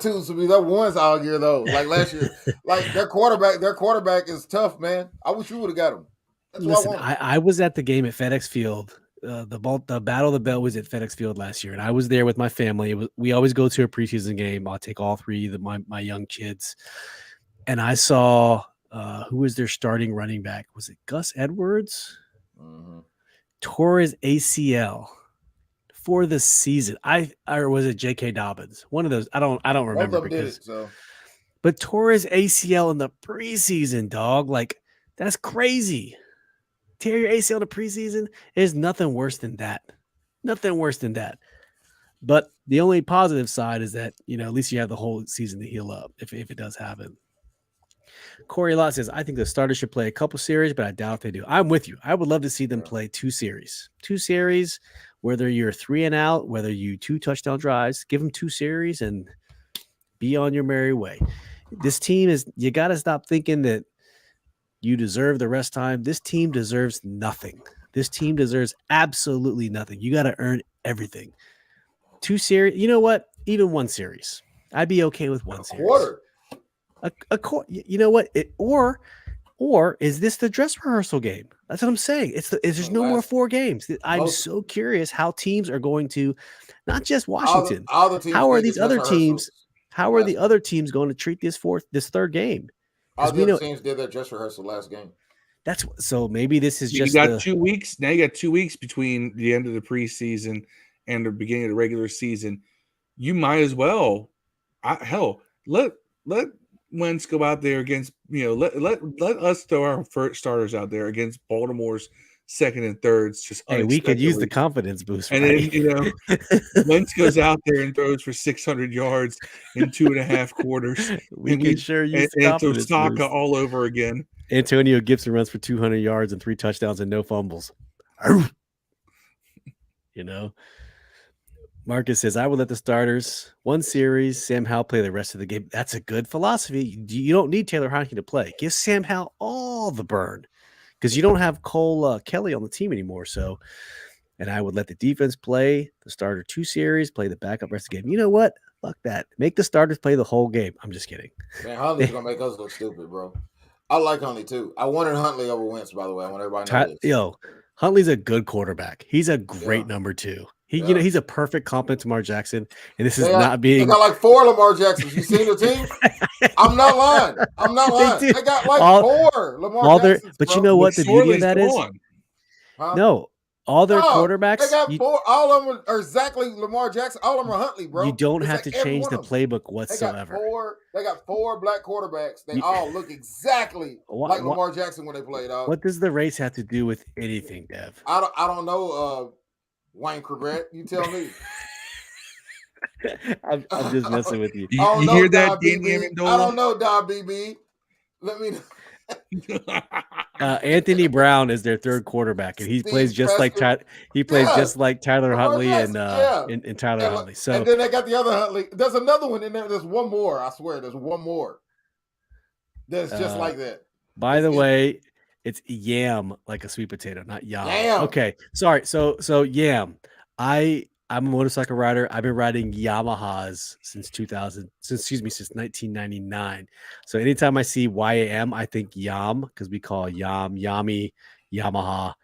twos to be that ones all year though. Like last year, like their quarterback is tough, man. I wish you would have got him. That's Listen, I was at the game at FedEx Field. The Battle of the Bell was at FedEx Field last year, and I was there with my family. We always go to a preseason game. I'll take all 3 of my young kids, and I saw who was their starting running back? Was it Gus Edwards? Mhm. Tore his ACL for the season. Or was it J.K. Dobbins? One of those. I don't Both remember of them did because. it. So But tore his ACL in the preseason, dog. Like that's crazy. Tear your ACL in the preseason. There's nothing worse than that. Nothing worse than that. But the only positive side is that, at least you have the whole season to heal up if it does happen. Corey Lott says, I think the starters should play a couple series, but I doubt if they do. I'm with you. I would love to see them play 2 series. 2 series, whether you're 3 and out, whether you 2 touchdown drives, give them 2 series and be on your merry way. This team you got to stop thinking that you deserve the rest time. This team deserves nothing. This team deserves absolutely nothing. You got to earn everything. 2 series. You know what? Even 1 series. I'd be okay with 1 series. Quarter. A quarter. You know what? Or is this the dress rehearsal game? That's what I'm saying. There's no more 4 games. I'm so curious how teams are going to, not just Washington. All the teams how are these other teams? How are the other teams going to treat this third game? All the other teams did their dress rehearsal last game. That's so maybe this is just you got 2 weeks. Now you got 2 weeks between the end of the preseason and the beginning of the regular season. You might as well, let Wentz go out there against, let us throw our first starters out there against Baltimore's second and thirds. Just we could use the confidence boost. And right? then, Wentz goes out there and throws for 600 yards in 2.5 quarters. We could sure use the confidence boost. All over again. Antonio Gibson runs for 200 yards and 3 touchdowns and no fumbles. Marcus says, I would let the starters 1 series, Sam Howell play the rest of the game. That's a good philosophy. You don't need Taylor Heineke to play. Give Sam Howell all the burn because you don't have Cole Kelly on the team anymore. So, and I would let the defense play the starter 2 series, play the backup rest of the game. You know what? Fuck that. Make the starters play the whole game. I'm just kidding. Man, Huntley's going to make us look stupid, bro. I like Huntley too. I wanted Huntley over Wentz, by the way. I want everybody to know this. Huntley's a good quarterback. He's a great number 2. He's a perfect complement to Lamar Jackson, and this is not being. They got like 4 Lamar Jacksons. You seen the team? I'm not lying. They got like 4 Lamar Jacksons. But you know what the beauty of that is? Huh? No, all their quarterbacks. They got 4. All of them are exactly Lamar Jackson. All of them are Huntley, bro. You don't have to change the playbook whatsoever. They got 4 black quarterbacks. They all look exactly like Lamar Jackson when they play, dog. What does the race have to do with anything, Dev? I don't know. Wayne Corbett, you tell me. I'm just messing with you. You hear that, BB? I don't know, Don BB. Let me know. Anthony Brown is their 3rd quarterback, and he plays just like just like Tyler Huntley and Tyler Huntley. So and then they got the other Huntley. There's another one in there. There's one more. I swear, there's one more. That's just like that. By the way, it's yam, like a sweet potato, not yam. Okay, sorry. So yam. I'm a motorcycle rider. I've been riding Yamahas since 1999. So anytime I see YAM, I think yam because we call yam, yami, Yamaha.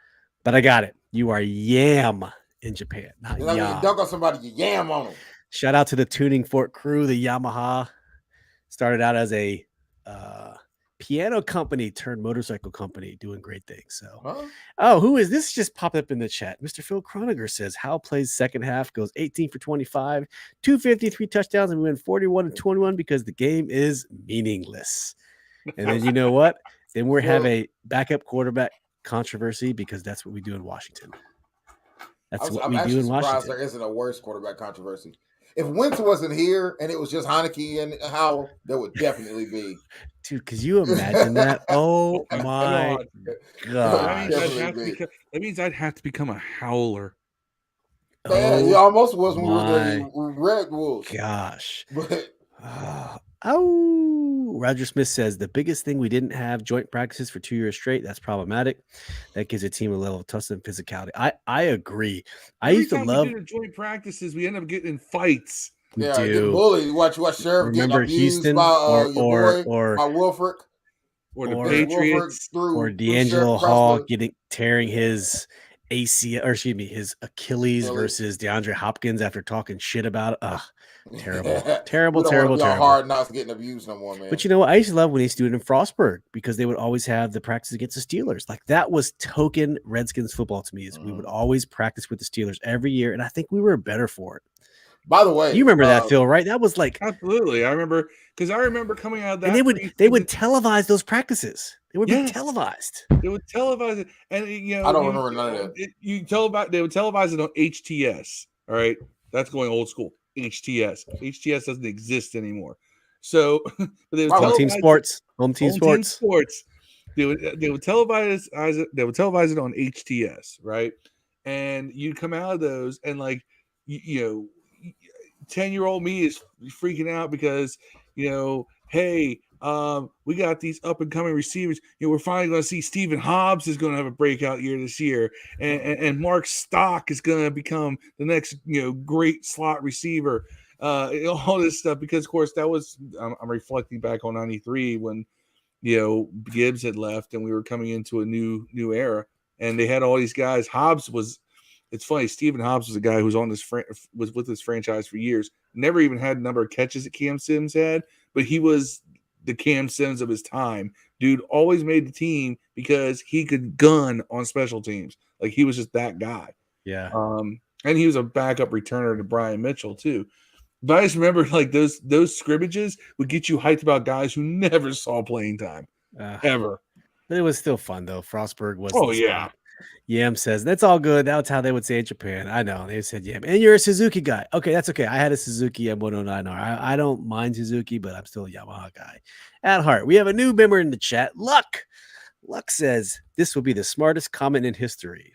But I got it. You are yam in Japan, not yam. You dunk on somebody, you yam on them. Shout out to the Tuning Fork crew. The Yamaha started out as a piano company turned motorcycle company, doing great things. So, who is this? Just popped up in the chat. Mr. Phil Croniger says Howell plays second half, goes 18 for 25, 253 touchdowns, and we win 41-21 because the game is meaningless. And then you know what? Then we have a backup quarterback controversy because that's what we do in Washington. That's what we do in Washington. There isn't a worse quarterback controversy. If Wentz wasn't here and it was just Heineke and Howell, there would definitely be. Dude, could you imagine that? Oh my god! That means I'd have to become a howler. Yeah, he almost was when we were Red Wolves. Gosh. But Roger Smith says the biggest thing we didn't have joint practices for 2 years straight. That's problematic. That gives a team a level of toughness and physicality. I agree. I used to love joint practices. We end up getting in fights. Yeah, get bullied. Watch Sheriff remember get Houston by or Wilfrick or the Patriots or D'Angelo Hall tearing his his Achilles versus DeAndre Hopkins after talking shit about it. Ugh, terrible. We don't want to be on Hard Knocks getting abused no more, man. But you know what? I used to love when he used to do it in Frostburg because they would always have the practice against the Steelers. Like that was token Redskins football to me. Is we would always practice with the Steelers every year, and I think we were better for it. By the way, you remember that, Phil, right? That was like absolutely. I remember because I remember coming out of that. And they would televise those practices. They would be televised. They would televise it, and I don't remember none of that. They would televise it on HTS. All right, that's going old school. HTS doesn't exist anymore. So, but they would Home team sports. They would televise it. They would televise it on HTS, right? And you'd come out of those, and like 10-year-old me is freaking out because hey, we got these up and coming receivers. We're finally going to see Stephen Hobbs is going to have a breakout year this year, and Mark Stock is going to become the next great slot receiver. All this stuff because of course that was I'm reflecting back on '93 when Gibbs had left and we were coming into a new era, and they had all these guys. It's funny. Stephen Hobbs was a guy who was was with this franchise for years. Never even had a number of catches that Cam Sims had, but he was the Cam Sims of his time. Dude always made the team because he could gun on special teams. Like he was just that guy. Yeah. And he was a backup returner to Brian Mitchell too. But I just remember like those scrimmages would get you hyped about guys who never saw playing time ever. But it was still fun though. Frostburg was. Oh yeah. Yam says that's all good. That's how they would say in Japan. I know they said Yam, and you're a Suzuki guy. Okay, that's okay. I had a Suzuki M109R. I don't mind Suzuki, but I'm still a Yamaha guy at heart. We have a new member in the chat. Luck says this will be the smartest comment in history.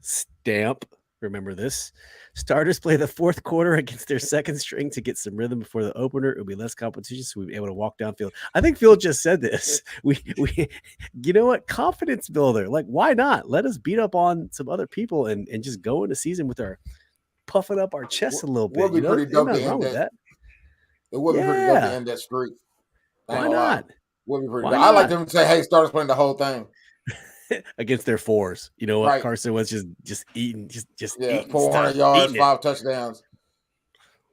Stamp. Remember this. Starters play the fourth quarter against their second string to get some rhythm before the opener. It'll be less competition, so we'll be able to walk downfield. I think Phil just said this. We you know what? Confidence builder. Like, why not? Let us beat up on some other people and just go into season with our puffing up our chest a little bit. Would be pretty dope to end that. It would be pretty dope to end that streak. Why not? Would be pretty dope. I like them to say, hey, starters playing the whole thing. Against their fours. You know what? Right. Carson was just eating, just eating 400 yards, 5 touchdowns.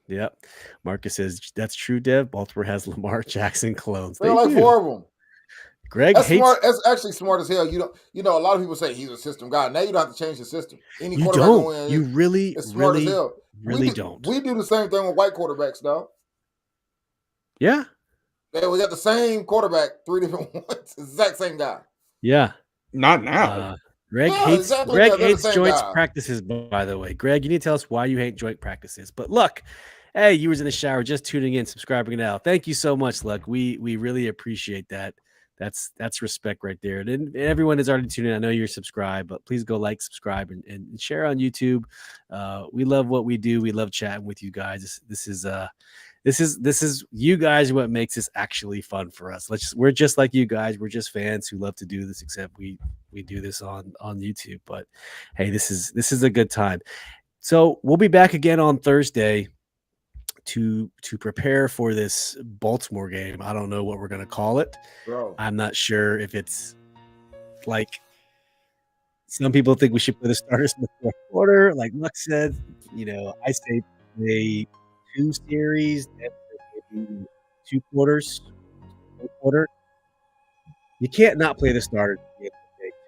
Yep. Marcus says that's true, Dev. Baltimore has Lamar Jackson clones. They like 4 of them. Greg that's hates smart. That's actually smart as hell. A lot of people say he's a system guy. Now you don't have to change the system. Any you quarterback don't. win, you really, it's smart really, as hell. really don't. We do the same thing with white quarterbacks, though. Yeah. We got the same quarterback, 3 different ones. Exact same guy. Yeah. Not now. Greg hates joint practices, by the way. Greg, you need to tell us why you hate joint practices. But look, hey, you was in the shower just tuning in, subscribing now. Thank you so much, Luck. We really appreciate that. That's respect right there. And everyone is already tuning in. I know you're subscribed, but please go like, subscribe, and share on YouTube. We love what we do. We love chatting with you guys. This is you guys what makes this actually fun for us. We're just like you guys. We're just fans who love to do this, except we do this on YouTube. But hey, this is a good time. So we'll be back again on Thursday to prepare for this Baltimore game. I don't know what we're gonna call it. Bro. I'm not sure if it's like some people think we should put the starters in the fourth quarter. Like Luck said, I say play 2 series, maybe 2 quarters, 1 quarter. You can't not play the starter.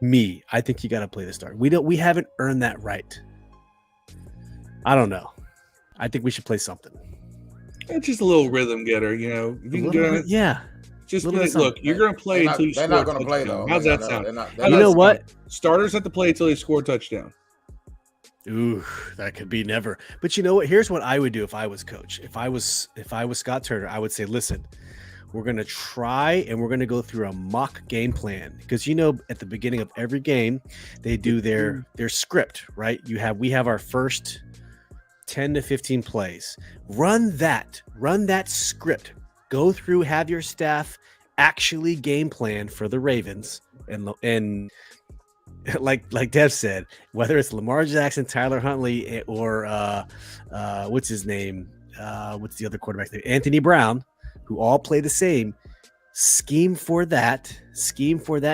Me, I think you got to play the starter. We haven't earned that right. I don't know. I think we should play something. It's just a little rhythm getter, If you can just be like, look, you're going to play until you score. They're not going to play though. How's that sound? You know what? Starters have to play until they score a touchdown. Ooh, that could be never. But you know what? Here's what I would do if I was coach. If I was Scott Turner, I would say, listen, we're going to try and we're going to go through a mock game plan because at the beginning of every game, they do their script, right? We have our first 10 to 15 plays. Run that script. Go through, have your staff actually game plan for the Ravens and like Dev said, whether it's Lamar Jackson, Tyler Huntley, or what's his name? What's the other quarterback's name? Anthony Brown, who all play the same. Scheme for that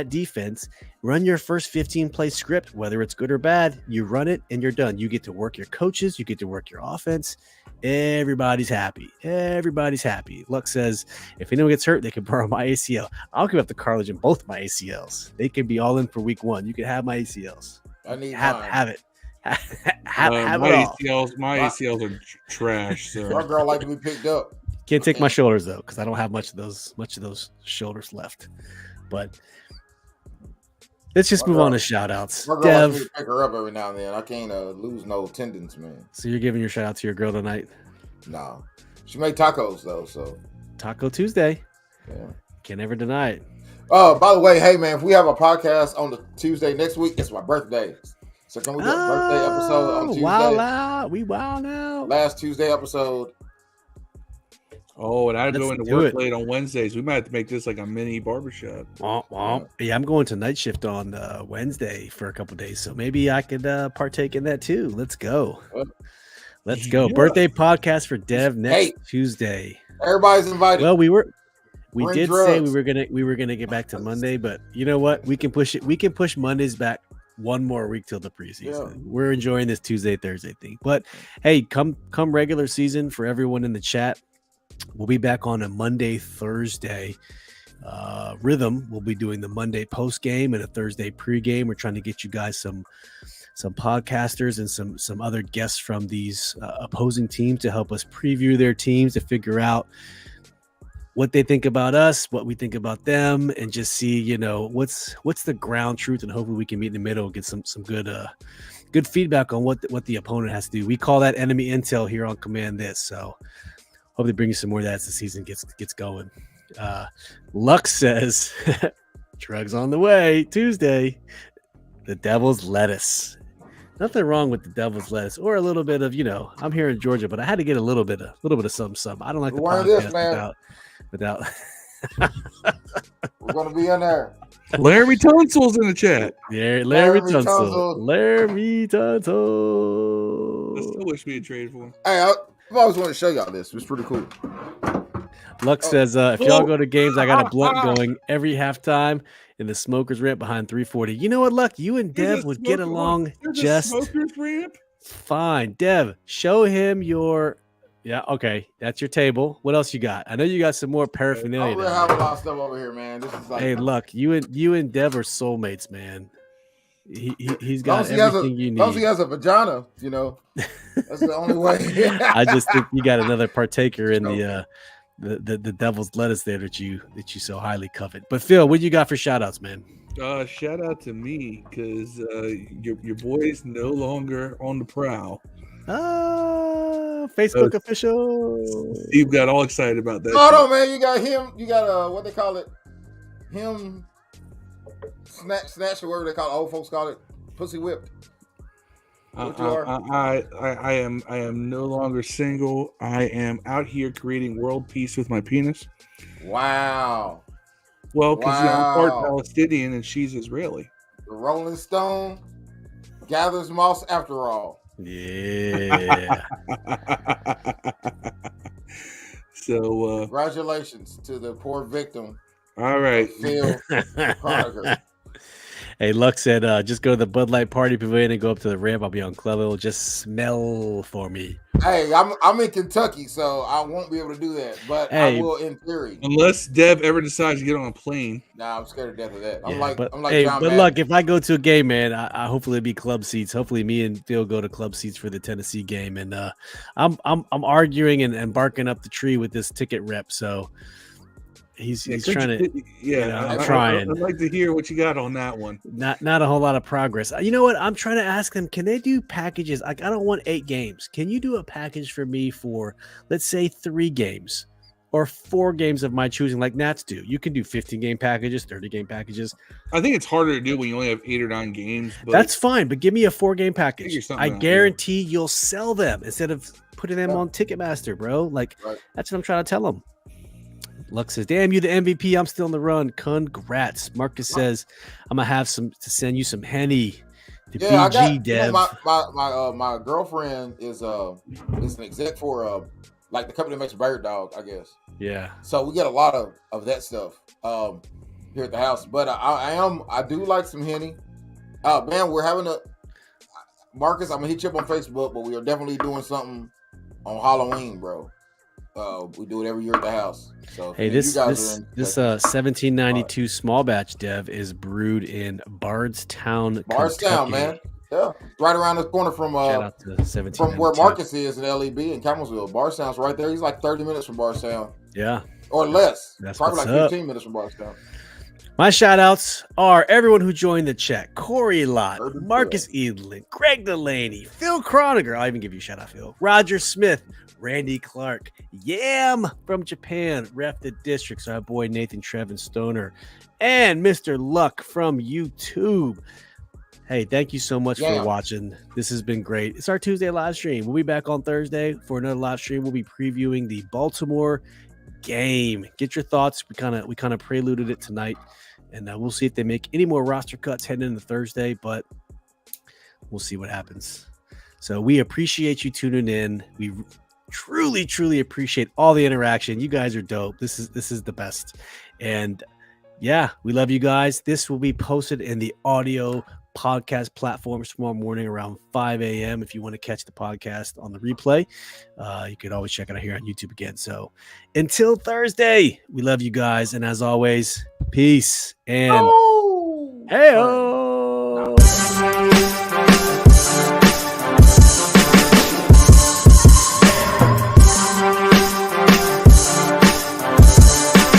defense. Run your first 15 play script, whether it's good or bad. You run it and you're done. You get to work your coaches. You get to work your offense. Everybody's happy. Everybody's happy. Luck says, if anyone gets hurt, they can borrow my ACL. I'll give up the cartilage in both my ACLs. They can be all in for week 1. You can have my ACLs. I need have it. have my it all. ACLs are trash. So Our girl like to be picked up. Can't take my shoulders though, because I don't have much of those shoulders left. But let's just move on to shout outs. My girl Dev, likes me to pick her up every now and then. I can't lose no tendons, man. So you're giving your shout out to your girl tonight? No. She made tacos though, so Taco Tuesday. yeah. Can't ever deny it. Oh, by the way, hey man, if we have a podcast on the Tuesday next week, it's my birthday. So can we do a birthday episode on Tuesday? Wow, we wild out. Last Tuesday episode. Oh, and I go Let's into do work it. late on Wednesdays. We might have to make this like a mini barbershop. Womp, womp. Yeah, I'm going to night shift on Wednesday for a couple days, so maybe I could partake in that too. Let's go. Let's go. Yeah. Birthday podcast for Dev next Tuesday. Everybody's invited. Well, we Bring did drugs. say we were gonna get back to Monday, but you know what? We can push it. We can push Mondays back one more week till the preseason. Yeah. We're enjoying this Tuesday, Thursday thing. But hey, come regular season for everyone in the chat. We'll be back on a Monday, Thursday rhythm. We'll be doing the Monday post game and a Thursday pregame. We're trying to get you guys some podcasters and some other guests from these opposing teams to help us preview their teams, to figure out what they think about us, what we think about them, and just see, you know, what's the ground truth, and hopefully we can meet in the middle and get some good feedback on what the opponent has to do. We call that enemy intel here on Command This. So hopefully bring you some more of that as the season gets going. Luck says, drugs on the way Tuesday. The Devil's Lettuce. Nothing wrong with the Devil's Lettuce, or a little bit of, you know, I'm here in Georgia, but I had to get a little bit of something. I don't like the podcast without. We're gonna be in there. Laramie Tunsil's in the chat. Yeah, Laramie Tunsil. Tunsil. Laramie I Tunsil. still wish we had traded for him. Hey, I've always wanted to show y'all this. It was pretty cool. Luck says, if y'all go to games, I got a blunt going every halftime in the smokers ramp behind 340. You know what, Luck? You and Dev would get along just smokers ramp. fine. Dev, show him your. Yeah, okay. That's your table. What else you got? I know you got some more I paraphernalia. don't really have a lot of stuff over here, man. This is like, Hey, Luck, you and Dev are soulmates, man. He's got as long as everything you as long as he need. has a vagina, you know, that's the only way. I just think you got another partaker in the Devil's Lettuce there that you so highly covet. But Phil, what you got for shout outs, man? Shout out to me, because your boy's no longer on the prowl. Facebook official. Steve got all excited about that. Hold on, man. You got him. You got what they call it? Him snatch or whatever they call it. Old folks call it. Pussy whipped. What you are? I am no longer single. I am out here creating world peace with my penis. Wow. Well, because I'm part Wow. Palestinian and she's Israeli. The Rolling Stone gathers moss after all. Yeah. So, Congratulations to the poor victim, all right. Phil Carter. Hey, Luck said, just go to the Bud Light Party Pavilion and go up to the ramp. I'll be on club. It'll just smell for me. Hey, I'm in Kentucky, so I won't be able to do that. But Hey. I will in theory. Unless Dev ever decides to get on a plane. Nah, I'm scared to death of that. Yeah, I'm like but John Madden. Luck, if I go to a game, man, I hopefully it'll be club seats. Hopefully, me and Phil go to club seats for the Tennessee game, and I'm arguing and barking up the tree with this ticket rep. So he's trying to. I'm trying. I'd like to hear what you got on that one. Not a whole lot of progress. You know what? I'm trying to ask them, can they do packages? Like, I don't want 8 games. Can you do a package for me for, let's say, 3 games or 4 games of my choosing, like Nats do? You can do 15-game packages, 30-game packages. I think it's harder to do when you only have 8 or 9 games. But That's fine, but give me a 4-game package. Figure something I out, yeah. guarantee you'll sell them instead of putting them Yeah. on Ticketmaster, bro. Like, Right. that's what I'm trying to tell them. Luck says, damn, you the MVP. I'm still on the run. Congrats. Marcus says, I'm going to have to send you some Henny. The Yeah, I BG got Dev. my girlfriend is an exec for like the company that makes Bird Dog, I guess. Yeah. So we get a lot of that stuff. here at the house. But I do like some Henny. Man, we're having Marcus, I'm gonna hit you up on Facebook, but we are definitely doing something on Halloween, bro. We do it every year at the house. So hey, this 1792 small batch Dev is brewed in Bardstown, Kentucky. Man. Yeah, right around the corner from shout out to 1792. from where Marcus is at LEB in Campbellsville. Bardstown's right there. He's like 30 minutes from Bardstown. Yeah, or less. That's probably like 15 minutes from Bardstown. My shout outs are everyone who joined the chat: Corey Lott, Marcus Edlin, Greg Delaney, Phil Croniger. I'll even give you a shout out, Phil. Roger Smith, Randy Clark, Yam from Japan, Ref the Districts, our boy Nathan Trevin Stoner, and Mr. Luck from YouTube. Hey, thank you so much for watching. This has been great. It's our Tuesday live stream. We'll be back on Thursday for another live stream. We'll be previewing the Baltimore game. Get your thoughts. We kind of preluded it tonight, and we'll see if they make any more roster cuts heading into Thursday, but we'll see what happens. So we appreciate you tuning in. We truly, truly appreciate all the interaction. You guys are dope. This is the best. And yeah, we love you guys. This will be posted in the audio podcast platforms tomorrow morning around 5 a.m. If you want to catch the podcast on the replay, you can always check it out here on YouTube again. So until Thursday, we love you guys. And as always, peace and hey-o.